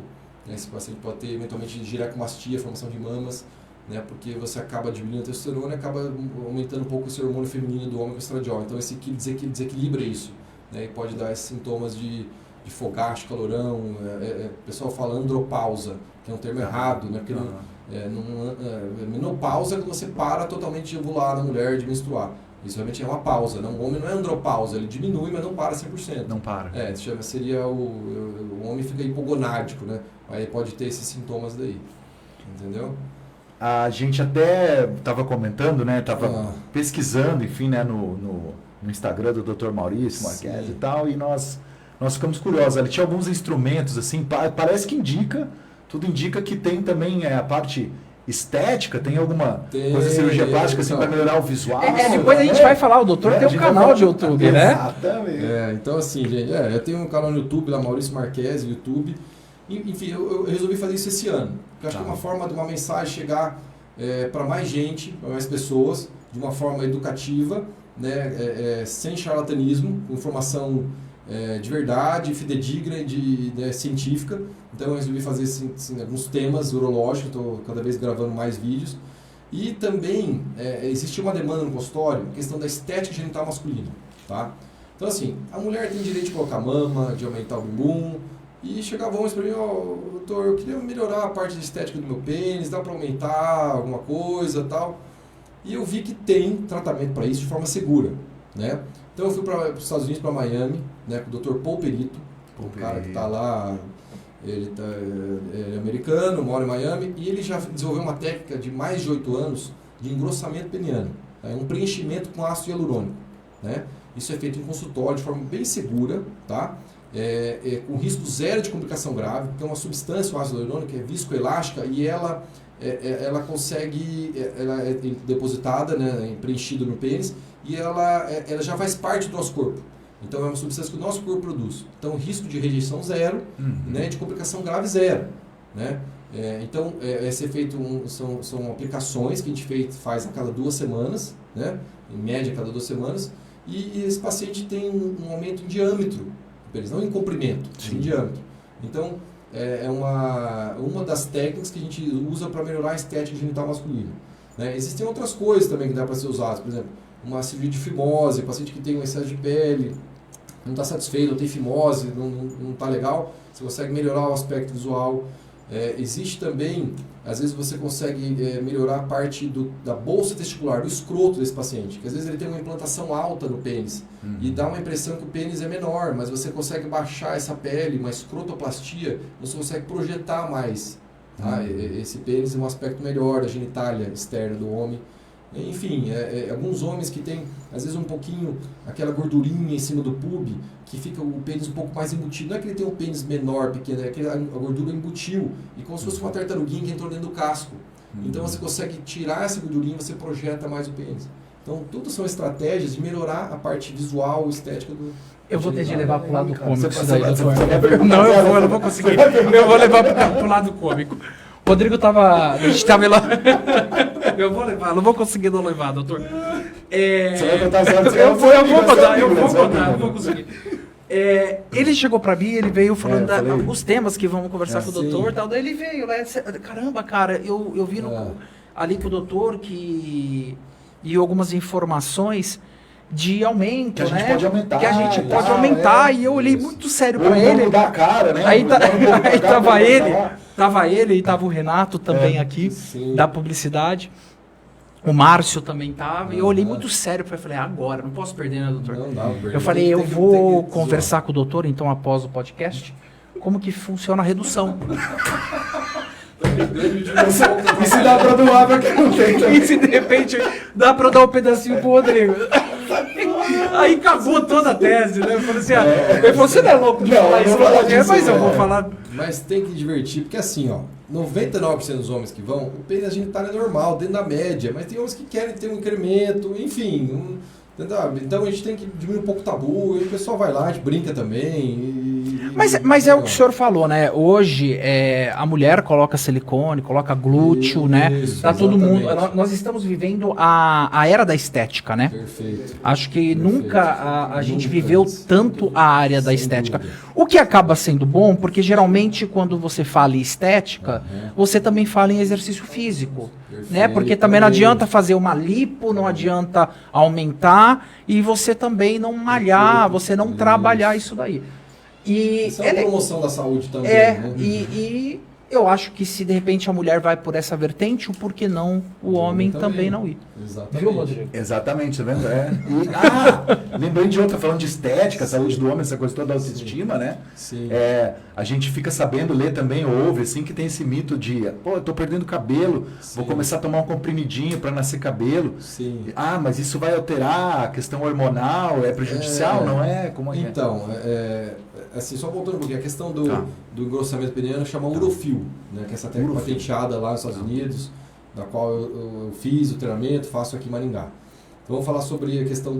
Né? Esse paciente pode ter, eventualmente, ginecomastia, formação de mamas, né? Porque você acaba diminuindo a testosterona e acaba aumentando um pouco esse hormônio feminino do homem com o estradiol. Então, esse desequilibra isso, né? E pode dar esses sintomas de fogacho, calorão. O pessoal fala andropausa, que é um termo errado, né? Porque menopausa é quando você para totalmente de ovular na mulher, de menstruar. Isso realmente é uma pausa, né? O homem não é andropausa, ele diminui, mas não para 100%. Não para. Seria o homem fica hipogonádico, né? Aí pode ter esses sintomas daí, entendeu? A gente até estava comentando, né? Estava pesquisando, enfim, né? No Instagram do Dr. Maurício Marques e tal, e nós ficamos curiosos. Ele tinha alguns instrumentos, assim, parece que tudo indica que tem também a parte estética, tem alguma coisa de cirurgia plástica, assim, para melhorar o visual. Depois a gente vai falar, o doutor tem um canal de YouTube, né? Exatamente. Então, assim, gente, eu tenho um canal no YouTube, lá, Maurício Marques, YouTube. Enfim, eu resolvi fazer isso esse ano. Porque eu acho que é uma forma de uma mensagem chegar para mais gente, para mais pessoas, de uma forma educativa, né, sem charlatanismo, com informação de verdade, fidedigna e científica. Então eu resolvi fazer assim, alguns temas urológicos, estou cada vez gravando mais vídeos. E também existe uma demanda no consultório, a questão da estética genital masculina. Tá? Então assim, a mulher tem direito de colocar mama, de aumentar o bumbum. E chegavam homens para mim, doutor, eu queria melhorar a parte de estética do meu pênis, dá para aumentar alguma coisa e tal. E eu vi que tem tratamento para isso de forma segura, né? Então eu fui para os Estados Unidos, para Miami, né, com o Dr. Paul Perito, o cara que está lá, ele é americano, mora em Miami, e ele já desenvolveu uma técnica de mais de 8 anos de engrossamento peniano, tá? Um preenchimento com ácido hialurônico, né? Isso é feito em consultório de forma bem segura, tá? Com risco zero de complicação grave, porque é uma substância, o ácido hialurônico, que é viscoelástica e ela consegue, ela é depositada, né, preenchida no pênis, e ela já faz parte do nosso corpo. Então é uma substância que o nosso corpo produz. Então risco de rejeição zero, né, de complicação grave zero, né? Então esse efeito são aplicações que a gente faz a cada 2 semanas, né, em média a cada 2 semanas, e esse paciente tem um aumento em diâmetro, não em comprimento, em diâmetro. Então, é uma das técnicas que a gente usa para melhorar a estética genital masculina. Né? Existem outras coisas também que dá para ser usadas, por exemplo, uma cirurgia de fimose, paciente que tem um excesso de pele, não está satisfeito, não tem fimose, não está legal, você consegue melhorar o aspecto visual. Existe também, às vezes você consegue melhorar a parte da bolsa testicular, do escroto desse paciente, que às vezes ele tem uma implantação alta no pênis e dá uma impressão que o pênis é menor, mas você consegue baixar essa pele, uma escrotoplastia, você consegue projetar mais, tá? Esse pênis é um aspecto melhor da genitália externa do homem. Enfim, alguns homens que têm, às vezes, um pouquinho aquela gordurinha em cima do pube, que fica o pênis um pouco mais embutido. Não é que ele tem um pênis menor, pequeno, é que a gordura embutiu, e como se fosse uma tartaruguinha que entrou dentro do casco. Então você consegue tirar essa gordurinha e você projeta mais o pênis. Então, tudo são estratégias de melhorar a parte visual e estética do... Eu vou ter de levar pro lado cômico isso daí, doutor. Não, eu não vou conseguir. Eu vou levar pro lado cômico. O Rodrigo a gente tava lá. Eu vou levar, não vou conseguir não levar, doutor. Você vai contar as horas? Eu vou contar, eu vou conseguir. Ele chegou pra mim, ele veio falando falei. os temas que vamos conversar com o sim. doutor e tal. Daí ele veio, né? Caramba, cara, eu vi ali com o doutor e algumas informações de aumento, Que a gente né? pode aumentar. Que a gente e pode tal, aumentar. é. E eu olhei Isso. muito sério Ou pra ele. mudar a cara, né? Aí, Mudar um pouco a aí cara, tava pra ele, falar. tava ele e tava o Renato também aqui, Sim. da publicidade. O Márcio também tava. E eu olhei Aham. muito sério pra ele. Falei, agora, não posso perder, né, doutor? Não dá, Eu falei, eu vou tem que conversar com o doutor, então, após o podcast, como que funciona a redução. E se dá pra doar pra quem não tem também. E se de repente dá pra eu dar um pedacinho pro Rodrigo? Aí acabou toda a tese, né? Eu falei assim, ele falou, você não é louco de Não, falar eu isso vou no falar podcast, disso, mas eu né? vou falar. Mas tem que divertir, porque assim, ó, 99% dos homens que vão, o pênis genital é normal, dentro da média, mas tem homens que querem ter um incremento, enfim. Entendeu? Então a gente tem que diminuir um pouco o tabu, e o pessoal vai lá, a gente brinca também. Mas é o que o senhor falou, né? Hoje a mulher coloca silicone, coloca glúteo, né? Isso, Tá todo mundo. exatamente. Nós estamos vivendo a era da estética, né? Perfeito. Acho que Perfeito. nunca a gente Nunca viveu antes. tanto a área da Sem estética. dúvida. O que acaba sendo bom, porque geralmente quando você fala em estética, você também fala em exercício físico. Né? Porque também não adianta fazer uma lipo, não adianta aumentar e você também não malhar, você não trabalhar isso daí. E Isso é uma promoção da saúde também, né? e eu acho que se de repente a mulher vai por essa vertente, o porquê não o homem também não ir? Exatamente. Viu, Rodrigo? Exatamente, tá vendo? Lembrei de outra, falando de estética, saúde do homem, essa coisa toda da autoestima, né? Sim. A gente fica sabendo ler também, ouve, assim, que tem esse mito de, pô, eu tô perdendo cabelo, vou Sim. começar a tomar um comprimidinho para nascer cabelo. Sim. Mas isso vai alterar a questão hormonal, é prejudicial, não é? Como é que é? Então, assim, só voltando um pouquinho, a questão do engrossamento peniano chama urofil, né? Que é essa técnica Urofil. patenteada lá nos Estados Unidos, da qual eu fiz o treinamento, faço aqui em Maringá. Então vamos falar sobre a questão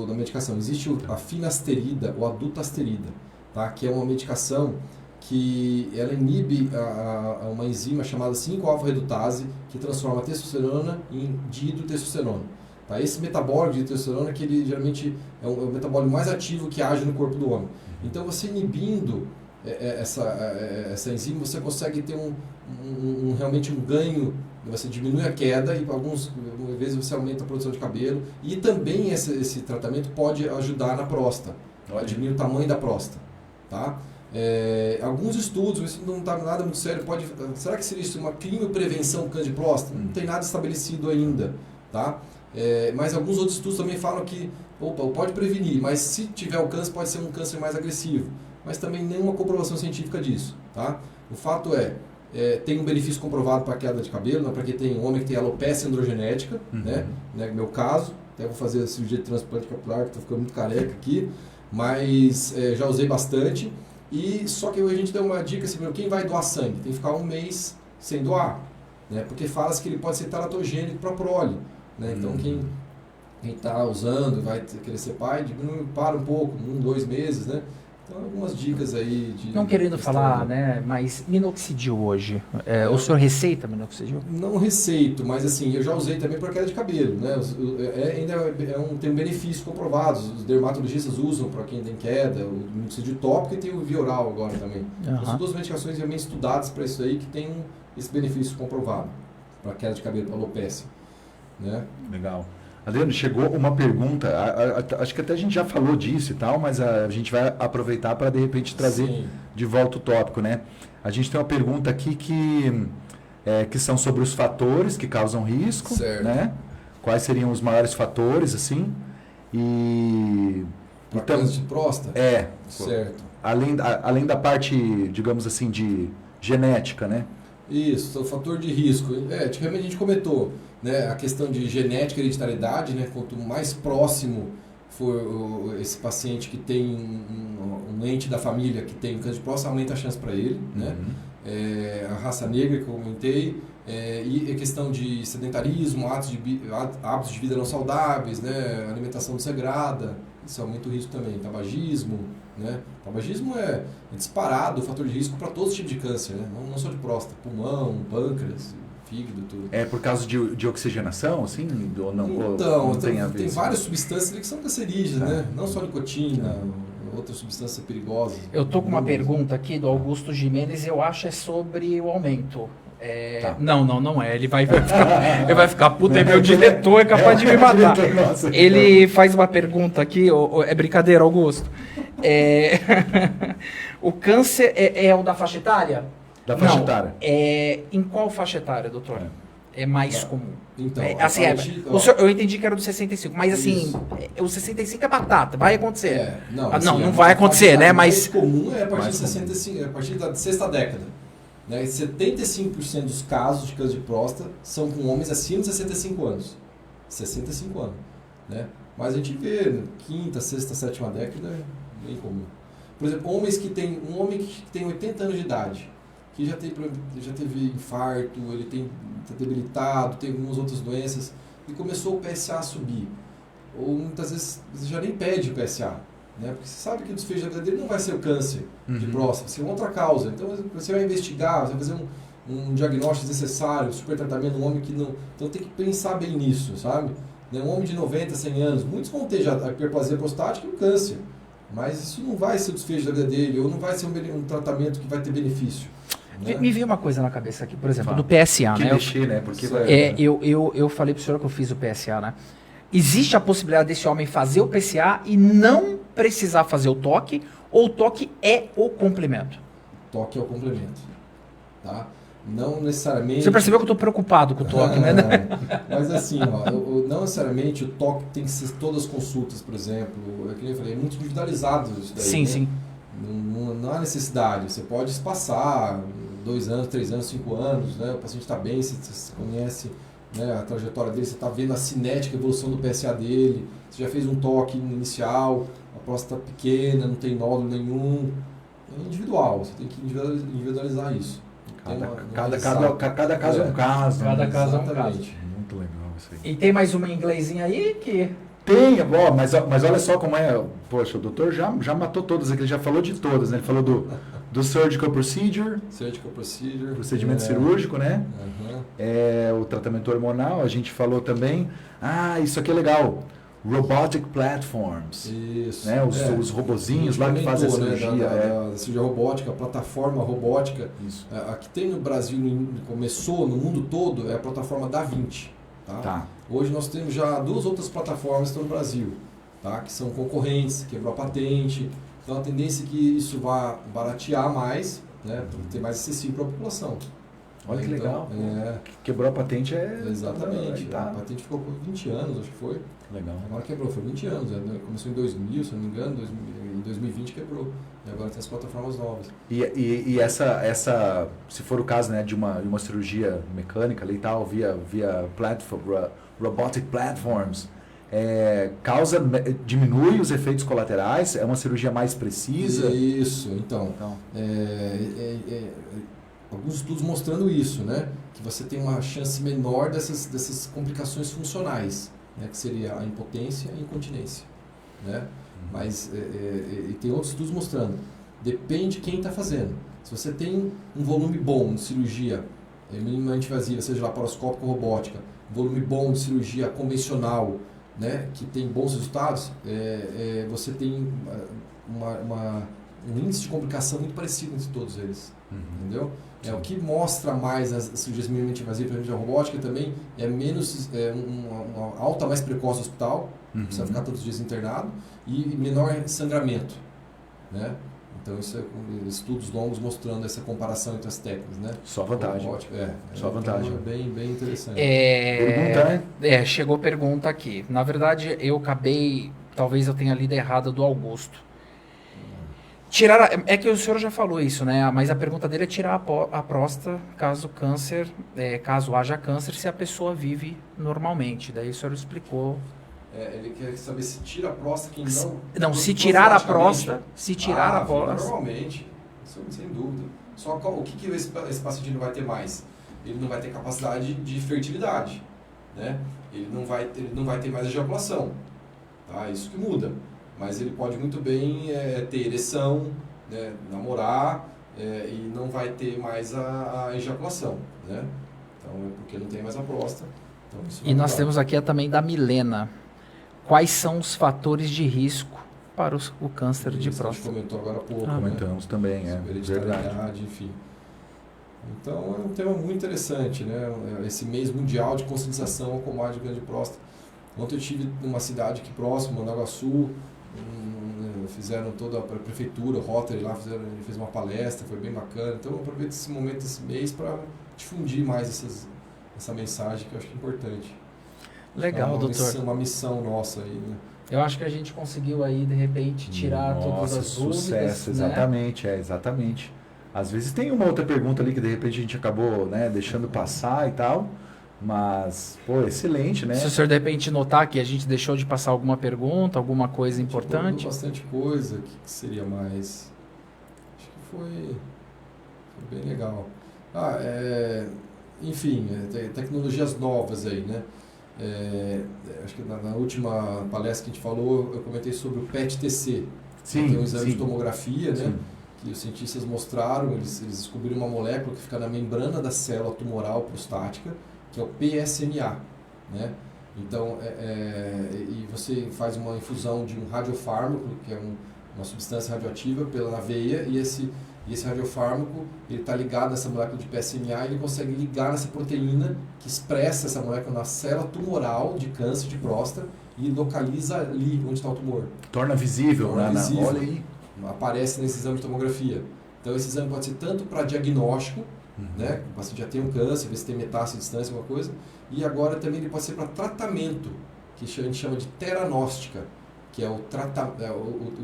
da medicação. Existe a finasterida ou a dutasterida, tá? Que é uma medicação que ela inibe uma enzima chamada 5-alfa-redutase, que transforma a testosterona em dihidrotestosterona. Tá? Esse metabólico de testosterona que ele geralmente é o metabólico mais ativo que age no corpo do homem. Então você inibindo essa enzima, você consegue ter realmente um ganho, você diminui a queda e algumas vezes você aumenta a produção de cabelo. E também esse tratamento pode ajudar na próstata, a diminuir o tamanho da próstata. Tá? Alguns estudos, isso não está nada muito sério, será que seria isso uma quimioprevenção do câncer de próstata? Não tem nada estabelecido ainda. Tá? Mas alguns outros estudos também falam que pode prevenir, mas se tiver o câncer, pode ser um câncer mais agressivo. Mas também nenhuma comprovação científica disso. Tá? O fato tem um benefício comprovado para a queda de cabelo, né? Para quem tem homem que tem alopecia androgenética, né? No meu caso, até vou fazer a cirurgia de transplante capilar, que estou ficando muito careca aqui, mas já usei bastante. Só que a gente deu uma dica assim, quem vai doar sangue tem que ficar 1 mês sem doar, né? Porque fala-se que ele pode ser teratogênico para a prole. Né? Então quem está usando, vai querer ser pai, para um pouco, 1, 2 meses, né? Então algumas dicas aí de... Não querendo falar, né? Mas minoxidil hoje, o senhor receita minoxidil? Não receito, mas assim, eu já usei também para queda de cabelo, né? Tem um benefício comprovado, os dermatologistas usam para quem tem queda, o minoxidil tópico e tem o via oral agora também. Então, são 2 medicações realmente estudadas para isso aí que tem esse benefício comprovado para queda de cabelo, para alopecia. Né? Legal. Adriano, chegou uma pergunta, acho que até a gente já falou disso e tal, mas a gente vai aproveitar para de repente trazer de volta o tópico, né? A gente tem uma pergunta aqui que são sobre os fatores que causam risco, certo. Né? Quais seriam os maiores fatores, assim? Para câncer de próstata? Certo. Além da parte, digamos assim, de genética, né? Isso, o fator de risco. Realmente a gente comentou, né, a questão de genética e hereditariedade, né, quanto mais próximo for esse paciente que tem um ente da família que tem câncer de próstata, aumenta a chance para ele. Né? A raça negra, que eu comentei, e a questão de sedentarismo, hábitos de vida não saudáveis, né, alimentação desregrada, isso aumenta o risco também. Tabagismo, né? Tabagismo é disparado o fator de risco para todos os tipos de câncer, né? Não só de próstata, pulmão, pâncreas, fígado, tudo. É por causa de oxigenação, assim? Ou não, então, ou não tem a ver? Tem várias substâncias que são cancerígenas, né? Não só nicotina, outra substância perigosa. Eu tô com uma pergunta aqui do Augusto Jimenez, eu acho é sobre o aumento. Tá. Não é. Ele vai ficar puto, é meu diretor, é capaz de me matar. Nossa. Ele faz uma pergunta aqui, é brincadeira, Augusto. O câncer é o da faixa etária? Da faixa Não, etária. Em qual faixa etária, doutor? É mais comum. Então, Assim, eu entendi que era do 65, mas assim, o 65 é batata, vai acontecer. Não vai acontecer, né? Mas o mais comum é a partir de 65, a partir da sexta década. Né? 75% dos casos de câncer de próstata são com homens acima de 65 anos. 65 anos. Né? Mas a gente vê na quinta, sexta, sétima década, é bem comum. Por exemplo, um homem que tem 80 anos de idade, que já teve infarto, ele está debilitado, tem algumas outras doenças, e começou o PSA a subir. Ou muitas vezes você já nem pede o PSA, né? Porque você sabe que o desfecho da vida dele não vai ser o câncer de próstata, vai ser uma outra causa. Então você vai investigar, você vai fazer um diagnóstico necessário, um super tratamento, um homem que não... Então tem que pensar bem nisso, sabe? Um homem de 90, 100 anos, muitos vão ter já a hiperplasia prostática e o câncer. Mas isso não vai ser o desfecho da vida dele, ou não vai ser um tratamento que vai ter benefício. Né? Me veio uma coisa na cabeça aqui, por exemplo, do PSA, que né? mexer, né? Porque eu falei pro senhor que eu fiz o PSA, né? Existe a possibilidade desse homem fazer o PSA e não precisar fazer o toque, ou o toque é o complemento? Toque é o complemento, tá? Não necessariamente... Você percebeu que eu estou preocupado com o toque, né? Mas assim, não necessariamente o toque tem que ser todas as consultas, por exemplo. É que eu falei, é muito individualizado isso daí. Sim, né? sim. Não há necessidade. Você pode espaçar 2 anos, 3 anos, 5 anos, né? O paciente está bem, você conhece, né, a trajetória dele, você está vendo a cinética, a evolução do PSA dele, você já fez um toque inicial, a próstata pequena, não tem nódulo nenhum. É individual, você tem que individualizar isso. Cada caso é um caso. Cada caso é um caso. Exatamente. Muito legal isso aí. E tem mais uma em inglesinha aí que... Tem, mas olha só como é. Poxa, o doutor já matou todas aqui, ele já falou de todas, né? Ele falou do surgical procedure, Surgical procedure. procedimento cirúrgico, né? Uhum. O tratamento hormonal, a gente falou também. Isso aqui é legal. Robotic platforms. Isso. Né? Os robozinhos lá que fazem a cirurgia. Né? Da cirurgia robótica, a plataforma robótica. Isso. A que tem no Brasil, começou no mundo todo, é a plataforma Da Vinci. Tá? Hoje nós temos já 2 outras plataformas que estão no Brasil, tá? Que são concorrentes, quebrou a patente. Então a tendência é que isso vá baratear mais, né? Para ter mais acessível para a população. Olha que legal. É, Quebrou a patente exatamente. Tá. A patente ficou por 20 anos, acho que foi. Legal. Agora quebrou, foi 20 anos. Né? Começou em 2000, se não me engano, em 2020 quebrou. E agora tem as plataformas novas. E essa, se for o caso, né, de uma cirurgia mecânica ali e tal, via robotic platforms, diminui os efeitos colaterais, é uma cirurgia mais precisa? Isso, então. Alguns estudos mostrando isso, né? Que você tem uma chance menor dessas complicações funcionais, né? Que seria a impotência e a incontinência, né? Mas e tem outros estudos mostrando. Depende de quem está fazendo. Se você tem um volume bom de cirurgia minimamente invasiva, seja laparoscópica ou robótica, volume bom de cirurgia convencional, né? Que tem bons resultados, você tem um índice de complicação muito parecido entre todos eles. Entendeu? O que mostra mais as cirurgias minimamente invasivas para a robótica também é menos uma alta mais precoce no hospital, precisa ficar todos os dias internado, e menor sangramento, né? Então isso estudos longos mostrando essa comparação entre as técnicas, né? Só vantagem. Só vantagem. É bem interessante. Pergunta, né? Chegou pergunta aqui. Na verdade, talvez eu tenha lido errado do Augusto. É que o senhor já falou isso, né? Mas a pergunta dele é tirar a próstata caso haja câncer, se a pessoa vive normalmente. Daí o senhor explicou. Ele quer saber se tira a próstata, quem não... Não, se tirar a próstata... Normalmente, sem dúvida. Só o que esse paciente não vai ter mais? Ele não vai ter capacidade de fertilidade, né? Ele não vai ter mais ejaculação, tá? Isso que muda. Mas ele pode muito bem ter ereção, né? Namorar, e não vai ter mais a ejaculação, né? Então, porque não tem mais a próstata. Então, e nós temos aqui também da Milena. Quais são os fatores de risco para o câncer de A gente próstata. comentou agora há pouco, Comentamos também, sobre hereditariedade, enfim. Então é um tema muito interessante, né? Esse mês mundial de conscientização ao combate ao câncer de próstata. Ontem eu estive numa cidade aqui próxima, Mandaguaçu, fizeram toda a prefeitura, o Rotary lá, fez uma palestra, foi bem bacana. Então eu aproveito esse momento, esse mês, para difundir mais essa mensagem que eu acho que é importante. Legal, doutor. Uma missão nossa aí, né? Eu acho que a gente conseguiu aí, de repente, tirar todas as dúvidas. Sucesso, né? exatamente. Às vezes tem uma outra pergunta ali que de repente a gente acabou, né, deixando passar e tal, mas, pô, excelente, né? Se o senhor de repente notar que a gente deixou de passar alguma pergunta, alguma coisa importante. Bastante coisa, o que seria mais? Acho que foi bem legal. Enfim, tecnologias novas aí, né? Acho que na última palestra que a gente falou, eu comentei sobre o PET-TC. Sim, tem um exame sim. de tomografia, né? Sim. Que os cientistas mostraram, eles descobriram uma molécula que fica na membrana da célula tumoral prostática, que é o PSMA, né? Então, e você faz uma infusão de um radiofármaco, que é uma substância radioativa na veia, e esse radiofármaco ele está ligado nessa molécula de PSMA e ele consegue ligar nessa proteína que expressa essa molécula na célula tumoral de câncer de próstata e localiza ali onde está o tumor. Torna visível, Torna né? visível. Olha aí. Aparece nesse exame de tomografia. Então esse exame pode ser tanto para diagnóstico, né? O paciente já tem um câncer, ver se tem metástase, distância, alguma coisa, e agora também ele pode ser para tratamento, que a gente chama de teranóstica, que é o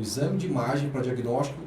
exame de imagem para diagnóstico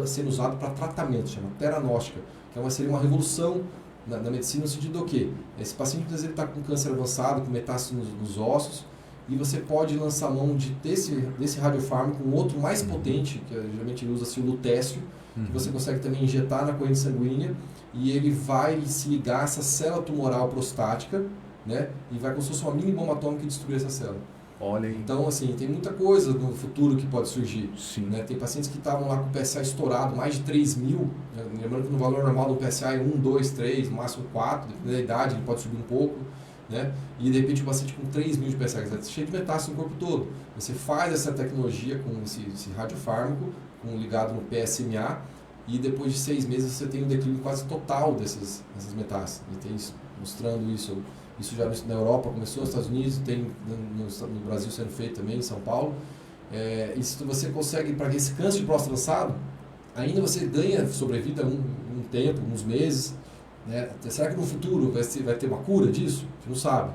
sendo usado para tratamento, chama teranóstica, que seria uma revolução na medicina no sentido do quê? Esse paciente muitas vezes está com câncer avançado, com metástase nos ossos, e você pode lançar mão desse radiofármaco, um outro mais potente, que geralmente usa-se o lutécio, que você consegue também injetar na corrente sanguínea, e ele vai se ligar a essa célula tumoral prostática, né? E vai como se fosse uma mini bomba atômica e destruir essa célula. Olha aí. Então, assim, tem muita coisa no futuro que pode surgir. Sim. Né? Tem pacientes que estavam lá com o PSA estourado, mais de 3 mil, né? Lembrando que no valor normal do PSA é 1, 2, 3, no máximo 4, dependendo da idade, ele pode subir um pouco. Né? E de repente o paciente com 3 mil de PSA, cheio de metástase no corpo todo. Você faz essa tecnologia com esse radiofármaco, ligado no PSMA, e depois de 6 meses você tem um declínio quase total dessas metástases. E tem mostrando isso já na Europa começou, nos Estados Unidos, tem no Brasil sendo feito também, em São Paulo. E se você consegue, para esse câncer de próstata avançado, ainda você ganha sobrevida um tempo, uns meses. Né? Será que no futuro vai ter uma cura disso? A gente não sabe,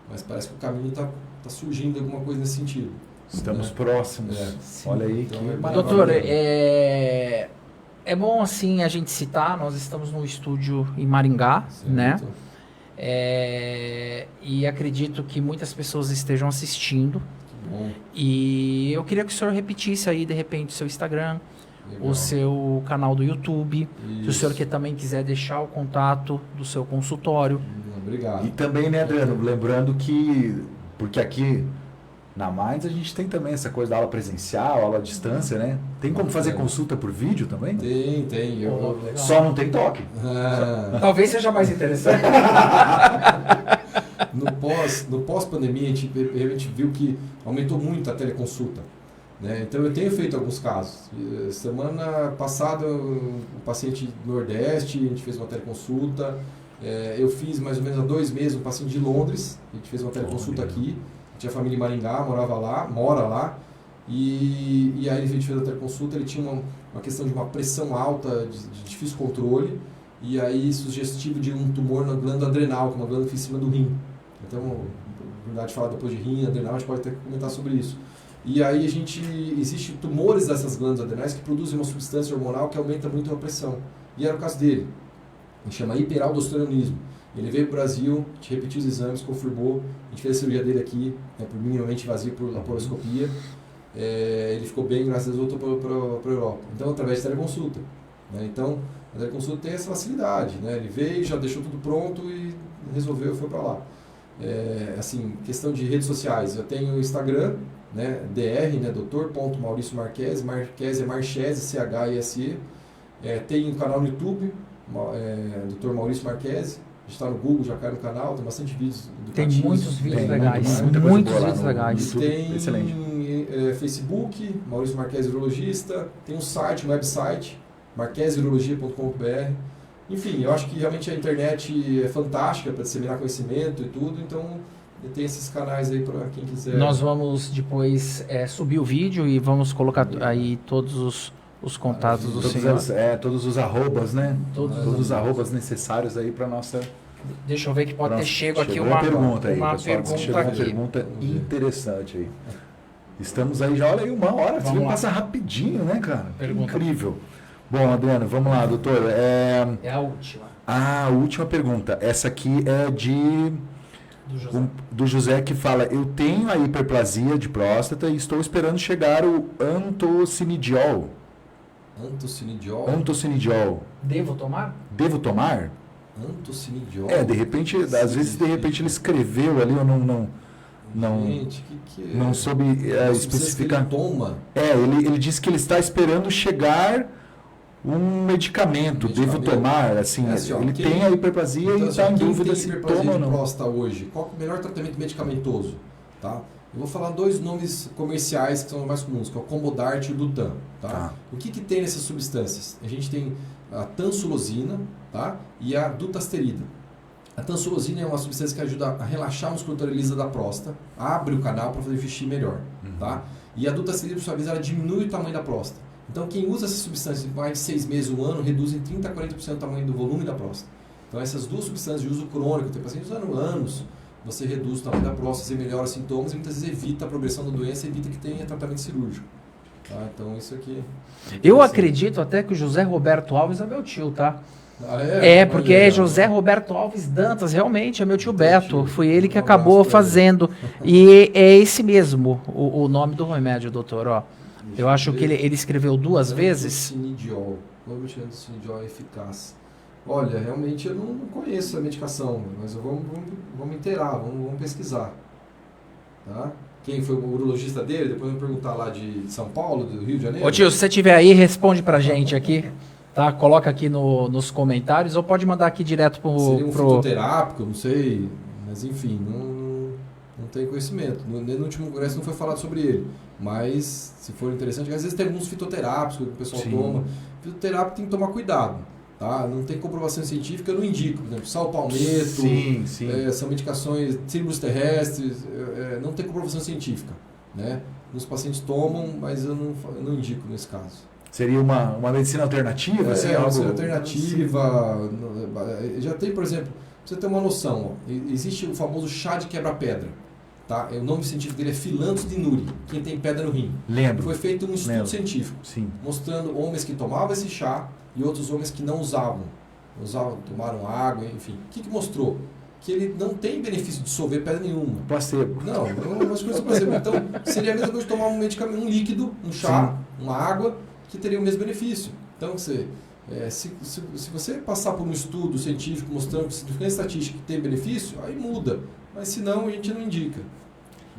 mas parece que o caminho está surgindo alguma coisa nesse sentido. Estamos próximos. Olha aí. Então, que Doutor, é bom assim a gente citar, nós estamos no estúdio em Maringá, certo. né? E acredito que muitas pessoas estejam assistindo. Bom, E eu queria que o senhor repetisse aí, de repente, o seu Instagram, legal. o seu canal do YouTube. Se o Isso. senhor também quiser deixar o contato do seu consultório. Obrigado. E também, né, Adriano, lembrando que, porque aqui na Minds a gente tem também essa coisa da aula presencial, aula à distância, né? Tem como fazer consulta por vídeo também? Tem. Legal. Só não tem toque. Talvez seja mais interessante. No pós-pandemia, a gente viu que aumentou muito a teleconsulta. Né? Então, eu tenho feito alguns casos. Semana passada, um paciente do Nordeste, a gente fez uma teleconsulta. Eu fiz mais ou menos há 2 meses um paciente de Londres, a gente fez uma teleconsulta aqui. Tinha família em Maringá, mora lá. E aí a gente fez a teleconsulta, ele tinha uma questão de uma pressão alta, de difícil controle, e aí sugestivo de um tumor na glândula adrenal, que é uma glândula que fica em cima do rim. Então, na verdade, falar depois de rim, adrenal, a gente pode até comentar sobre isso. E aí existem tumores dessas glândulas adrenais que produzem uma substância hormonal que aumenta muito a pressão. E era o caso dele. A gente chama hiperaldosteronismo. Ele veio para o Brasil, a gente repetiu os exames, confirmou, a gente fez a cirurgia dele aqui, né, por minimamente vazio por laparoscopia. Ele ficou bem, graças a Deus, voltou para a Europa. Então, através de teleconsulta. Né? Então, a teleconsulta tem essa facilidade. Né? Ele veio, já deixou tudo pronto e resolveu, foi para lá. Assim, questão de redes sociais, eu tenho o Instagram, né, dr, né, Dr. Marchese, Marchese é Marchese, C-H-E-S-E. Tem um canal no YouTube, Dr. Maurício Marchese. A gente está no Google, já cai no canal, tem bastante vídeos educativos. Tem muitos vídeos legais. muita coisa Muitos boa lá vídeos no legais. YouTube. Tem Excelente. Facebook, Maurício Marques Urologista, tem um site, um website, marquesurologia.com.br. Enfim, eu acho que realmente a internet é fantástica para disseminar conhecimento e tudo, então tem esses canais aí para quem quiser. Nós vamos depois subir o vídeo e vamos colocar aí todos os contatos do senhor. Todos os arrobas, né? Todos os arrobas necessários aí para nossa... Deixa eu ver que pode ter chego aqui uma pergunta aí, uma pessoal. pergunta Chegou aqui. Uma pergunta interessante aí. Estamos aí já, olha aí, 1 hora. Você viu, passa rapidinho, né, cara? Pergunta. Incrível. Bom, Adriano, vamos lá, doutor. É a última. A última pergunta. Essa aqui é do José, que fala: eu tenho a hiperplasia de próstata e estou esperando chegar o antocinindiol. Antocinindiol. Devo tomar? Devo tomar? Antocinindiol? De repente, às vezes, ele escreveu ali, eu não, gente, que não soube especificar. Que ele toma? Ele disse que ele está esperando chegar um medicamento. Devo tomar, assim, ele tem a hiperplasia e está em dúvida se toma ou não. Próstata hoje, qual é o melhor tratamento medicamentoso? Tá? Eu vou falar 2 nomes comerciais que são os mais comuns, que é o Combodart e o Dutan. Tá? O que tem nessas substâncias? A gente tem a tansulosina, tá? E a dutasterida. A tansulosina é uma substância que ajuda a relaxar a musculatura lisa da próstata, abre o canal para fazer xixi melhor. Tá? E a dutasterida, por sua vez, ela diminui o tamanho da próstata. Então, quem usa essa substância por mais de 6 meses, 1 ano, reduz em 30% a 40% o tamanho do volume da próstata. Então, essas 2 substâncias de uso crônico, tem pacientes usando anos, você reduz o tamanho da próstata, você melhora os sintomas e muitas vezes evita a progressão da doença, evita que tenha tratamento cirúrgico. Tá? Então, isso aqui... Eu acredito até que o José Roberto Alves é meu tio, tá? Porque é José Roberto Alves Dantas, realmente, é meu tio Beto. Foi ele que acabou fazendo. E é esse mesmo o nome do remédio, doutor, ó. Eu acho que ele escreveu 2 vezes. Antocinindiol. Antocinindiol é eficaz. Olha, realmente eu não conheço a medicação, mas vamos inteirar, vamos pesquisar. Tá? Quem foi o urologista dele? Depois eu vou perguntar lá de São Paulo, do Rio de Janeiro. Ô tio, se você estiver aí, responde pra gente aqui. Tá? Coloca aqui nos comentários ou pode mandar aqui direto pro... Seria um fitoterápico, não sei, mas enfim, não tenho conhecimento. No último congresso não foi falado sobre ele, mas se for interessante, às vezes tem alguns fitoterápicos que o pessoal toma. Fitoterápico tem que tomar cuidado, tá? Não tem comprovação científica, eu não indico. Por exemplo, sal palmeto, são medicações, símbolos terrestres, não tem comprovação científica, né? Os pacientes tomam, mas eu não indico nesse caso. Seria uma medicina alternativa? Uma medicina alternativa. Já tem, por exemplo, pra você ter uma noção, ó, existe o famoso chá de quebra-pedra. Tá? O nome científico dele é Philanthus dinuri, quem tem pedra no rim. Lembro. Foi feito um estudo científico, mostrando homens que tomavam esse chá e outros homens que não usavam. Tomaram água, enfim. O que mostrou? Que ele não tem benefício de dissolver pedra nenhuma. Placebo. Não, umas coisas placebo. Então, seria a mesma coisa de tomar um medicamento, um líquido, um chá, uma água, que teria o mesmo benefício. Então, se você passar por um estudo científico mostrando que significa estatística que tem benefício, aí muda. Mas se não, a gente não indica.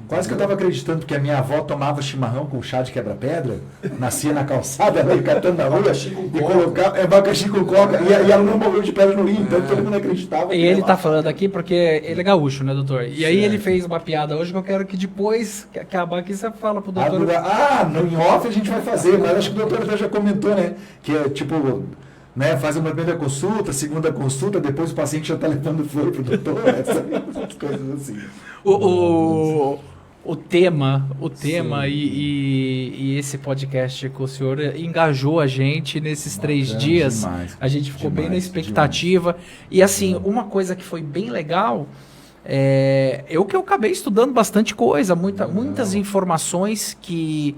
Quase que eu estava acreditando que a minha avó tomava chimarrão com chá de quebra-pedra, nascia na calçada, ela ia catando na rua e colocava abacaxi com coca, e ela não morreu de pedra no rim, então todo mundo acreditava. E ele está falando aqui porque ele é gaúcho, né, doutor? E aí ele fez uma piada hoje que eu quero que depois que acabar aqui você fala pro doutor. No off a gente vai fazer, mas acho que o doutor até já comentou, né? Que é tipo, né, faz uma primeira consulta, segunda consulta, depois o paciente já está levando flor pro doutor, essas coisas assim. O tema e esse podcast com o senhor engajou a gente nesses 3 dias. Demais, a gente ficou bem na expectativa. E assim, uma coisa que foi bem legal, eu acabei estudando bastante coisa, muitas informações que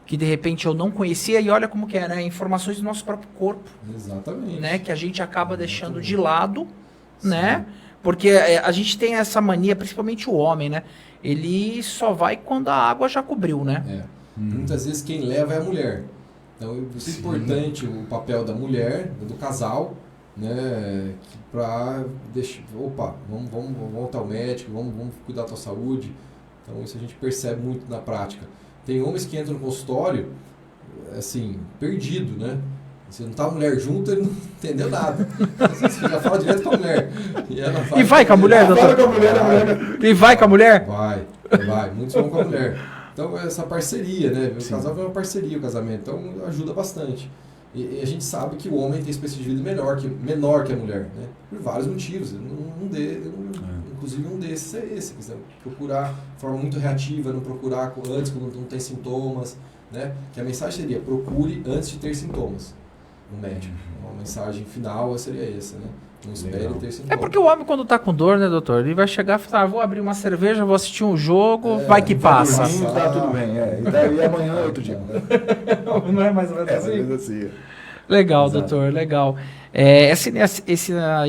de repente eu não conhecia, e olha como que é, né? Informações do nosso próprio corpo. Exatamente. Né? Que a gente acaba deixando de lado, né? Porque a gente tem essa mania, principalmente o homem, né? Ele só vai quando a água já cobriu, né? Muitas vezes quem leva é a mulher. Então é importante o papel da mulher, do casal, né? Para deixar, vamos voltar ao médico, vamos cuidar da tua saúde. Então isso a gente percebe muito na prática. Tem homens que entram no consultório, assim, perdido, né? Se não tá a mulher junto, ele não entendeu nada. Você já fala direto com a mulher. E vai com a mulher, doutor? Fala com a mulher, E vai com a mulher? Vai. Muitos vão com a mulher. Então, essa parceria, né? O Sim. casal é uma parceria, o casamento. Então, ajuda bastante. E a gente sabe que o homem tem expectativa de vida menor que a mulher, né? Por vários motivos. Inclusive, um desses é esse. Quer dizer, procurar de forma muito reativa, não procurar antes, quando não tem sintomas, né? Que a mensagem seria, procure antes de ter sintomas no médico. Uma mensagem final seria essa, né? Não espere ter sintomas. É porque o homem, quando tá com dor, né, doutor? Ele vai chegar e falar, vou abrir uma cerveja, vou assistir um jogo, vai que passa. Tá tudo bem, E daí amanhã é outro dia. Não é mais ou menos mais ou assim? menos assim. Legal, Exato. doutor, legal. Essa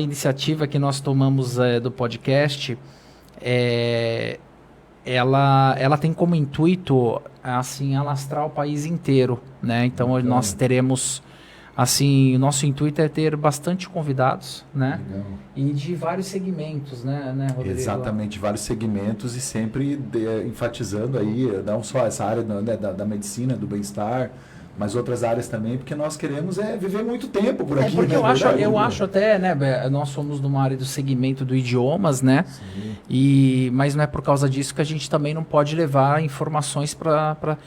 iniciativa que nós tomamos do podcast, ela tem como intuito, assim, alastrar o país inteiro, né? Então, Bacana. nós teremos, assim, o nosso intuito é ter bastante convidados, né? Legal. E de vários segmentos, né, Rodrigo? Exatamente, vários segmentos e sempre enfatizando aí, não só essa área da medicina, do bem-estar, mas outras áreas também, porque nós queremos viver muito tempo por aqui. Porque né? eu acho até, né, nós somos numa área do segmento do idiomas, né? Sim. Mas não é por causa disso que a gente também não pode levar informações para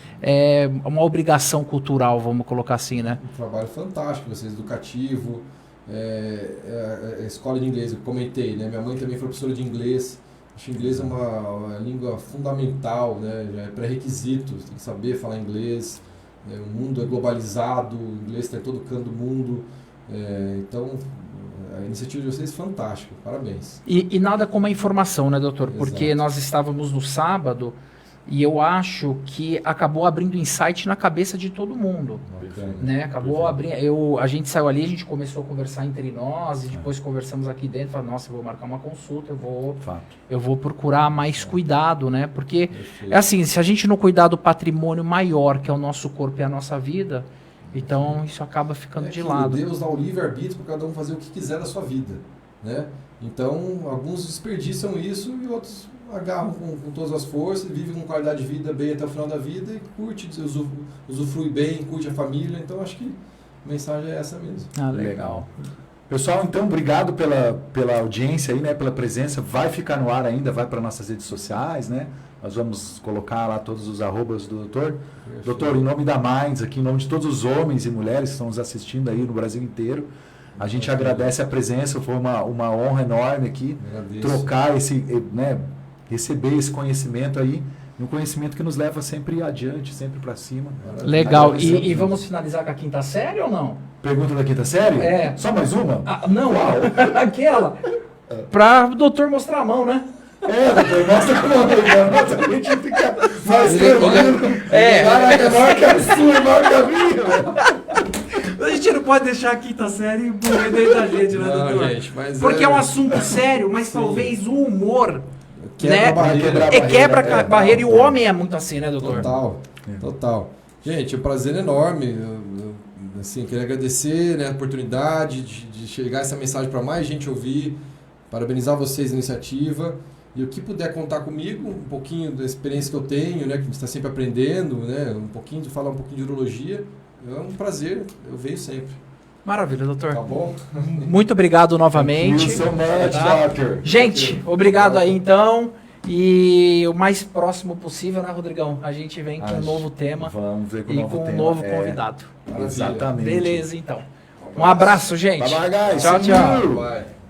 uma obrigação cultural, vamos colocar assim, né? Um trabalho fantástico, vocês, educativo, a escola de inglês, eu comentei, né? Minha mãe também foi professora de inglês. Acho que inglês é uma língua fundamental, né? Já é pré-requisito, você tem que saber falar inglês. O mundo é globalizado, o inglês está em todo canto do mundo. Então, a iniciativa de vocês é fantástica, parabéns. E nada como a informação, né, doutor? Porque Exato. nós estávamos no sábado e eu acho que acabou abrindo insight na cabeça de todo mundo. Bacana. Né? Acabou abrindo. A gente saiu ali, a gente começou a conversar entre nós e depois conversamos aqui dentro. Falei, nossa, eu vou marcar uma consulta, eu vou procurar mais cuidado, né? Porque Perfeito. é assim, se a gente não cuidar do patrimônio maior que é o nosso corpo e a nossa vida, então isso acaba ficando de que lado. Deus dá o livre-arbítrio para cada um fazer o que quiser da sua vida, né? Então, alguns desperdiçam isso e outros agarram com todas as forças, vivem com qualidade de vida bem até o final da vida e curte, usufrui bem, curte a família. Então, acho que a mensagem é essa mesmo. Ah, legal. Pessoal, então, obrigado pela audiência aí, né? Pela presença. Vai ficar no ar ainda, vai para nossas redes sociais, né? Nós vamos colocar lá todos os arrobas do doutor. Perfeito. Doutor, em nome da Minds, aqui em nome de todos os homens e mulheres que estão nos assistindo aí no Brasil inteiro, a gente agradece a presença, foi uma honra enorme aqui, Agradeço. trocar receber esse conhecimento aí, um conhecimento que nos leva sempre adiante, sempre para cima. Maravilha. Legal. Agradecemos. E vamos finalizar com a quinta série ou não? Pergunta da quinta série? É. Só mais uma? Não, aquela. Para o doutor mostrar a mão, né? Doutor, mostra como a gente fica mais tranquilo. É. Caraca, maior que a sua, maior que a minha. A gente não pode deixar a quinta série morrer dentro da gente, né, Não, doutor? gente, mas Porque é um assunto sério, mas talvez o humor Quebra a barreira. quebra a barreira e o homem é muito assim, né, doutor? Total. Gente, é um prazer enorme. Assim, queria agradecer, né, a oportunidade de chegar essa mensagem para mais gente ouvir. Parabenizar vocês na iniciativa. E o que puder contar comigo, um pouquinho da experiência que eu tenho, né, que a gente está sempre aprendendo, né, falar um pouquinho de urologia, é um prazer, eu venho sempre. Maravilha, doutor. Tá bom? Muito obrigado novamente. Thank you so much, Tá? doctor. Gente, obrigado aí então. E o mais próximo possível, né, Rodrigão? A gente vem com um novo tema Vamos ver com e o novo com um tema. novo convidado. Maravilha. Exatamente. Beleza, então. Um abraço, gente. Bye bye, guys. Tchau, See tchau. you. Vai.